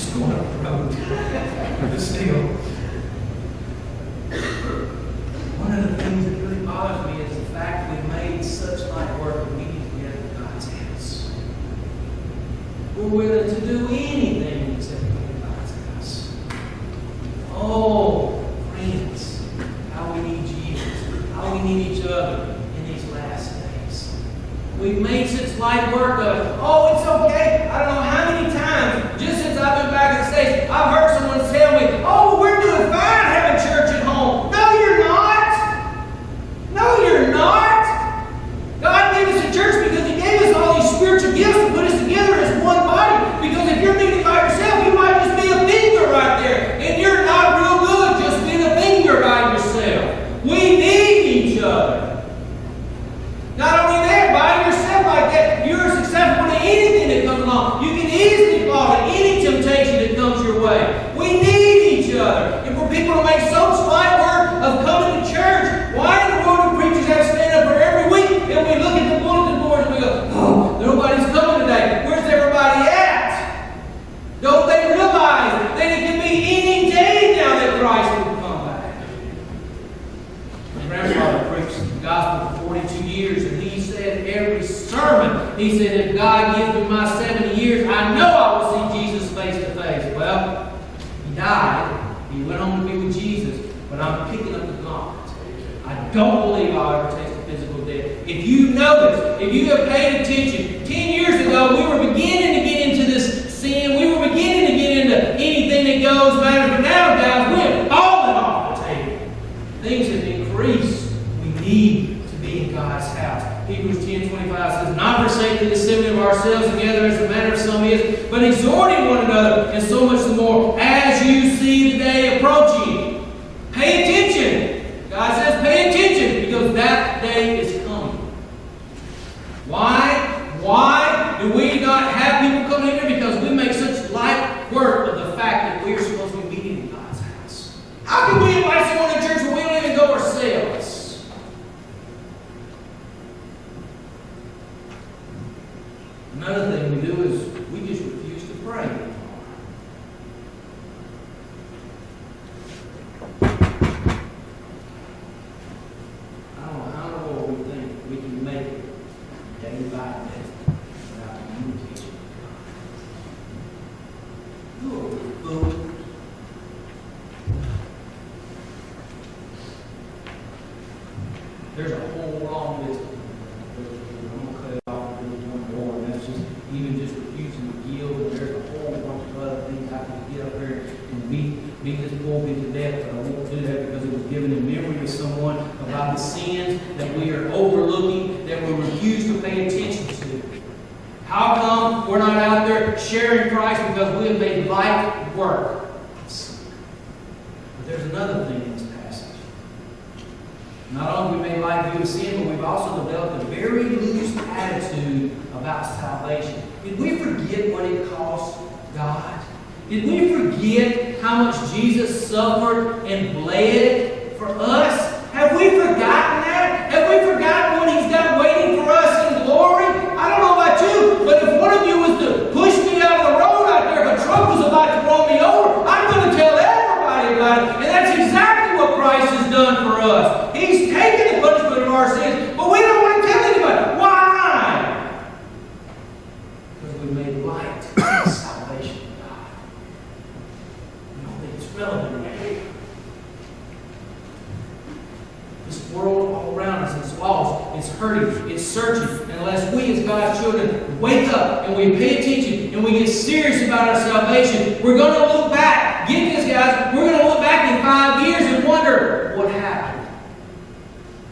We're willing to do anything except go to God's house. Oh, friends, how we need Jesus, how we need each other in these last days. We've made such light work of it. Oh, it's okay. I don't know how many times, just since I've been back in the States, I've heard someone tell me, oh, we're doing fine having church at home. No, you're not. No, you're not. God gave us a church because He gave us all these spiritual gifts to put us together as one body. Because if you're meeting by yourself, you might just be a finger right there. And you're not real good just being a finger by yourself. We need each other. Not only that, by yourself like that, you're successful in anything that comes along. You can easily fall into any temptation that comes your way. We need each other. And for people to make so slight work of coming to church, why in the world do preachers have to stand up here every week and we look at the bulletin boards and we go, oh, nobody's coming today. Where's everybody at? Don't they realize that it can be any day now that Christ will come back? My grandfather preached the gospel for 42 years, and he said every sermon, he said, if God gives me my 70 years, I know I will see Jesus face to face. Well, he died. He went home to be with Jesus, but I'm picking up the gauntlet. I don't believe I'll ever taste a physical death. If you notice, if you have paid attention, 10 years ago, we were beginning to get into this sin. We were beginning to get into anything that goes matters. But now, guys, we're falling off the table. Things have increased. We need to be in God's house. Hebrews 10:25 says, not forsaking the assembling of ourselves together as the manner of some is, but exhorting one another, and so much the more as you see the day approaching. Pay attention. God says pay attention because that day is coming. Why? Why do we not have people coming in here? Because we make such light work of the fact that we are supposed to be meeting in God's house. How can we invite someone to church when we don't even go ourselves? Another thing we do is we just refuse to pray. There's a whole long list of them. I'm going to cut it off and do one more. And that's just even just refusing to yield. And there's a whole bunch of other things I can get up there and beat this pulpit to death. But I won't do that because it was given in memory to someone about the sins that we are overlooking, that we refuse to pay attention to. How come we're not out there sharing Christ? Because we have made light work. But there's another thing in this passage. Not only have we made light view of sin, but we've also developed a very loose attitude about salvation. Did we forget what it cost God? Did we forget how much Jesus suffered and bled for us? Have we forgotten that? Have we forgotten what He's got waiting for us in glory? I don't know about you, but if one of you was to push me out of the road out there, if a truck was about to roll me over, I'm going to tell everybody about it. And that's exactly what Christ has done for us. He's taken the punishment of our sins, but we don't want to tell anybody. Why? Because we made light of the salvation of God. We don't think it's relevant anymore. This world all around us is lost, it's hurting, it's searching. And unless we as God's children wake up and we pay attention and we get serious about our salvation, we're going to look back. Get this, guys. We're going to look back in 5 years and wonder, what happened?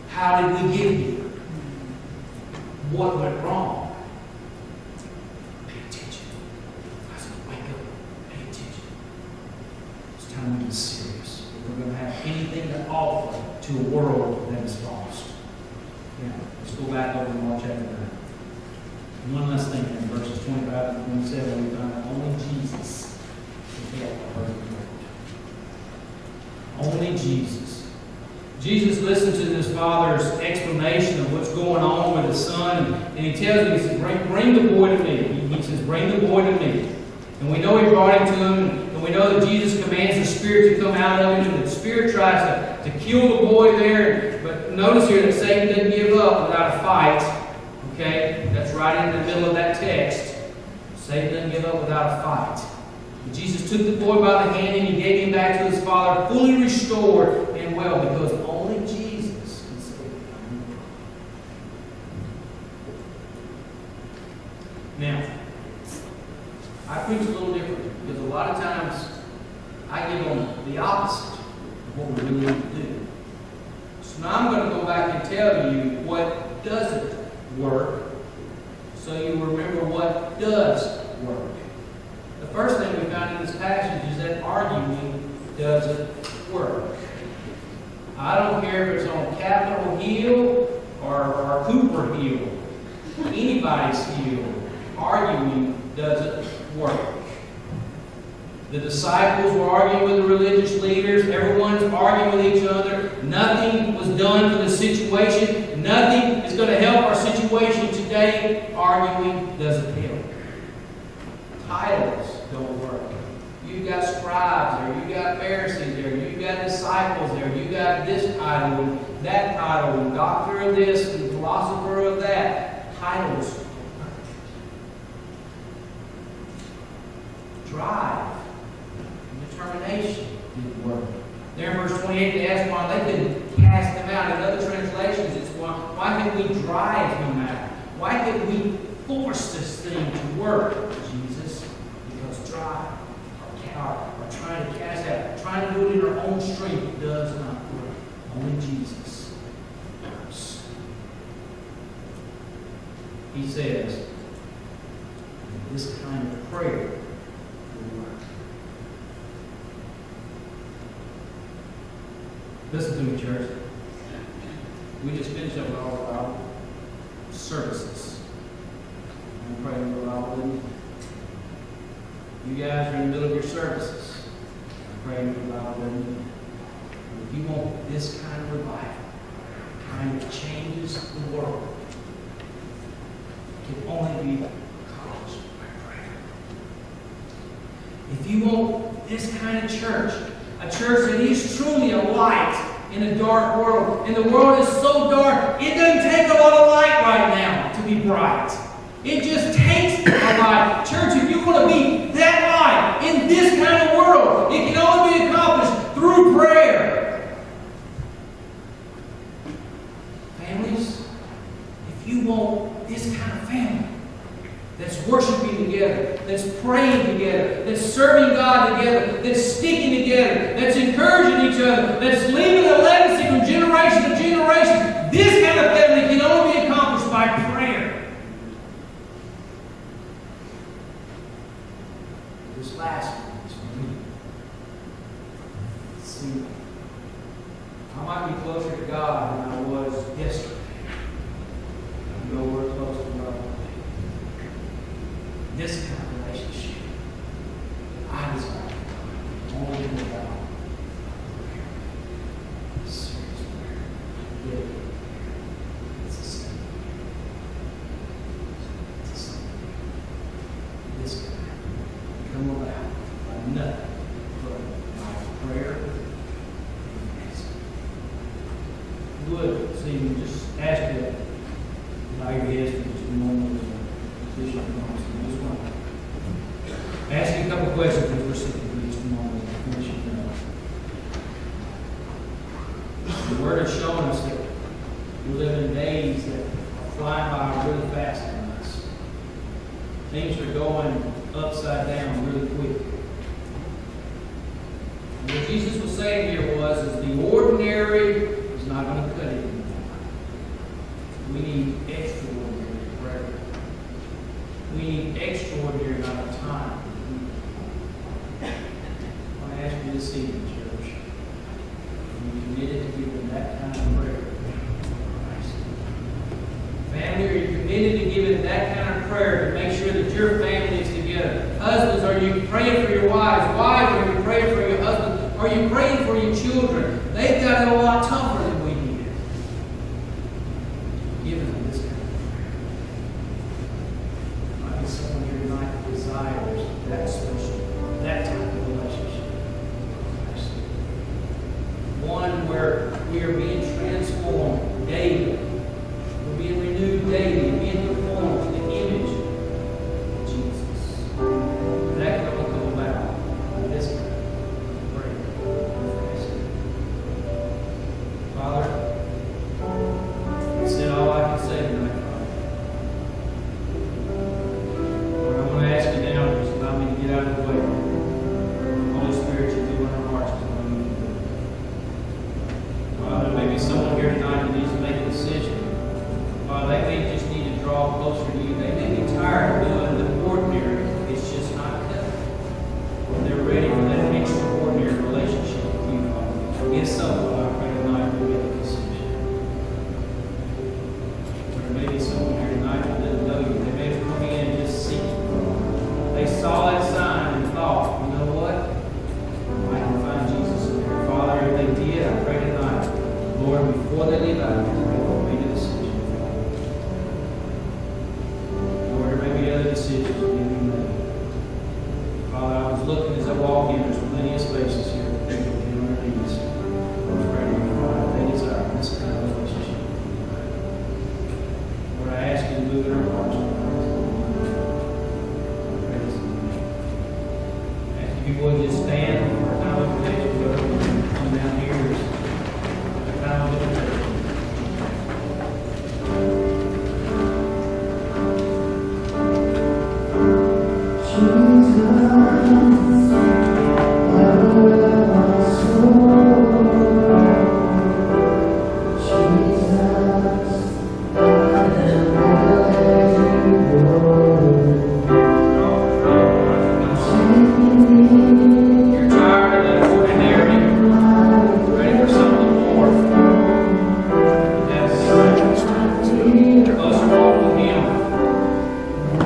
How did we get here? What went wrong? Pay attention. I said, wake up. Pay attention. It's time to get serious. If we're going to have anything to offer to a world that is lost. Yeah. Let's go back over to Mark chapter 9. One last thing in verses 25 and 27, we find that only Jesus can help a hurting world. Only Jesus. Jesus listened to his Father's explanation of what's going on with his Son, and he tells him, he says, bring the boy to me. He says, bring the boy to me. And we know he brought him to him, and we know that Jesus commands the spirit to come out of him, and the spirit tries to kill the boy there. But notice here that Satan didn't give up without a fight. Okay? That's right in the middle of that text. Satan doesn't give up without a fight. But Jesus took the boy by the hand and he gave him back to his father, fully restored and well, because only Jesus can save him. Now, I preach a little different because a lot of times I give on the opposite of what we really need to do. So now I'm going to go back and tell you what doesn't work so you remember what does work. The first thing we found in this passage is that arguing doesn't work. I don't care if it's on Capitol Hill or Cooper Hill, anybody's hill, arguing doesn't work. The disciples were arguing with the religious leaders. Everyone's arguing with each other. Nothing was done for the situation. Nothing is going to help our situation today. Arguing doesn't help. Titles don't work. You've got scribes there. You've got Pharisees there. You've got disciples there. You've got this title and that title and doctor of this and philosopher of that. Titles don't work. Drive. Determination didn't work. There in verse 28, they asked why they couldn't cast them out. In other translations, it's why can we drive him out? Why can we force this thing to work, Jesus? Because drive or trying to cast out, trying to do it in our own strength does not work. Only Jesus works. He says, this kind of prayer will work. Listen to me, church. We just finished up with all of our services. I'm praying for all of them. You guys are in the middle of your services. I'm praying for all of them. If you want this kind of revival, kind that changes the world, it can only be accomplished by prayer. If you want this kind of church, a church that is truly a light in a dark world. And the world is so dark, it doesn't take a lot of light right now to be bright. It just takes a light. Church, if you want to be that light in this kind of world, it can only be accomplished through prayer. Families, if you want this kind of family, that's worshiping together, that's praying together, that's serving God together, that's sticking together, that's encouraging each other, that's leaving a legacy from generation to generation. This kind of family can only be accomplished by prayer. This last one is for me. See, I might be closer to God than I was yesterday. I know we're close to God. This kind of relationship, I desire only in God. Serious prayer. Yeah. It's the same. It's the same. This can come about by nothing but my prayer and answer. Would so you can just ask you to allow your heads to just moment of position of promise. Ask you a couple questions as we're sitting for just a moment and finish it up. The Word has shown us that we live in days that are flying by really fast on us. Things are going upside down really quick. And what Jesus was saying here was the ordinary is not going to cut it anymore. We need extraordinary prayer. We need extraordinary amount of time. I ask you this evening, church, are you committed to giving that kind of prayer to Christ? Family, are you committed to giving that kind of prayer to make sure that your family is together? Husbands, are you praying for your wives? Wives, are you praying for your husbands? Are you praying for your children? They've got it a lot tougher than we did. Give them this kind of prayer. There might be someone here tonight that desires that special, that type of relationship. One where we are being transformed daily. We're being renewed daily, being conformed to the image of Jesus. saw that sign and thought, you know what? I can find Jesus in there. Father, if they did, I pray tonight, Lord, before they leave out, they will make a decision. Lord, there may be other decisions that need to be made. Father, I was looking as I walk in, there's plenty of spaces here for people to get on their knees. I was praying, Father, they desire this kind of relationship. Lord, I ask you to move in our hearts. If you would just stand for a time of protection, go and come down here. There's a time of protection. You're tired of the ordinary, ready for something more. That's a closer walk with Him.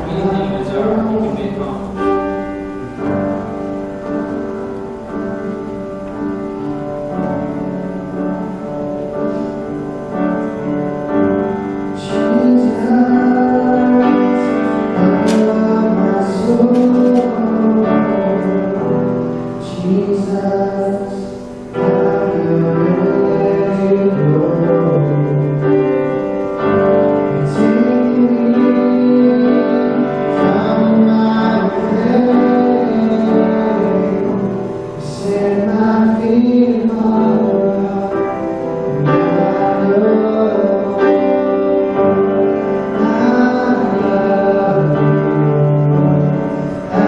Anything you desire, you can be accomplished. I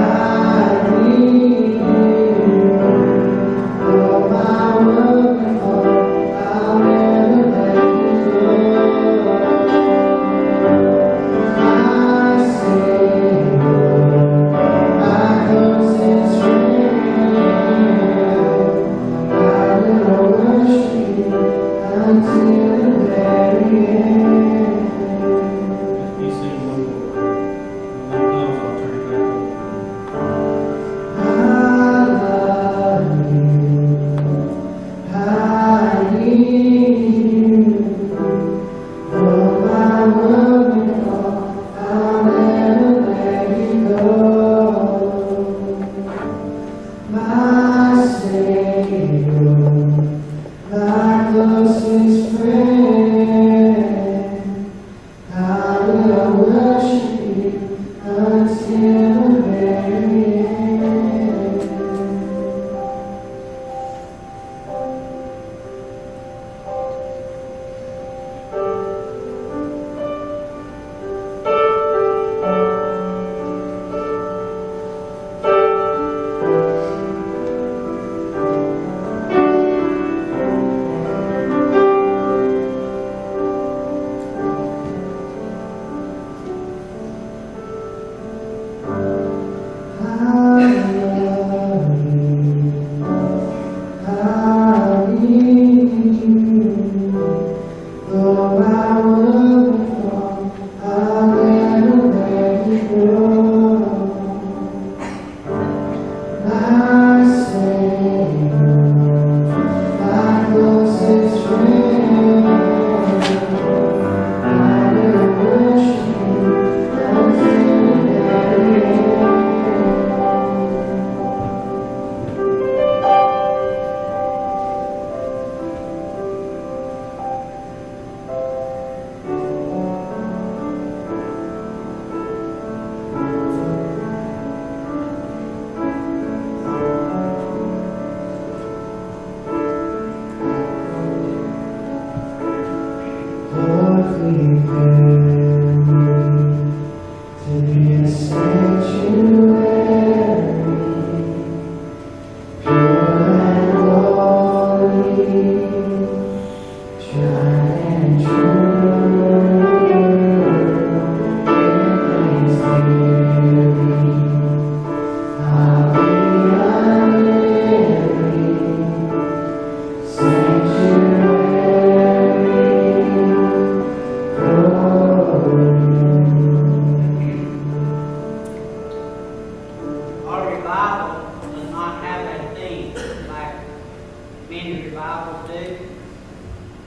many revivals do.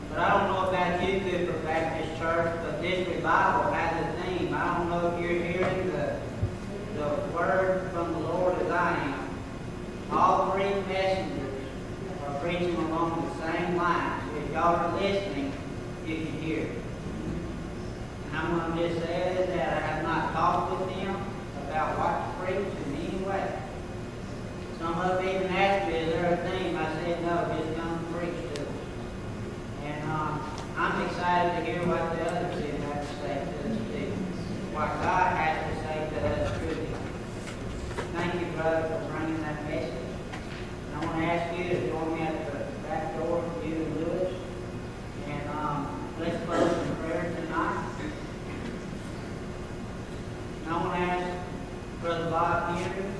But I don't know about you, Cooper Baptist Church, but this revival has a theme. I don't know if you're hearing the word from the Lord as I am. All three messengers are preaching along the same lines. If y'all are listening, you can hear it. And I'm going to just say that I have not talked with them about what to preach in any way. Some of them even asked me, is there a theme? I said, no, just come preach to us. And I'm excited to hear what the others have to say to us too. What God has to say to us truly. Thank you, brother, for bringing that message. And I want to ask you to join me at the back door, you and Lewis. And let's close in prayer tonight. And I want to ask Brother Bob here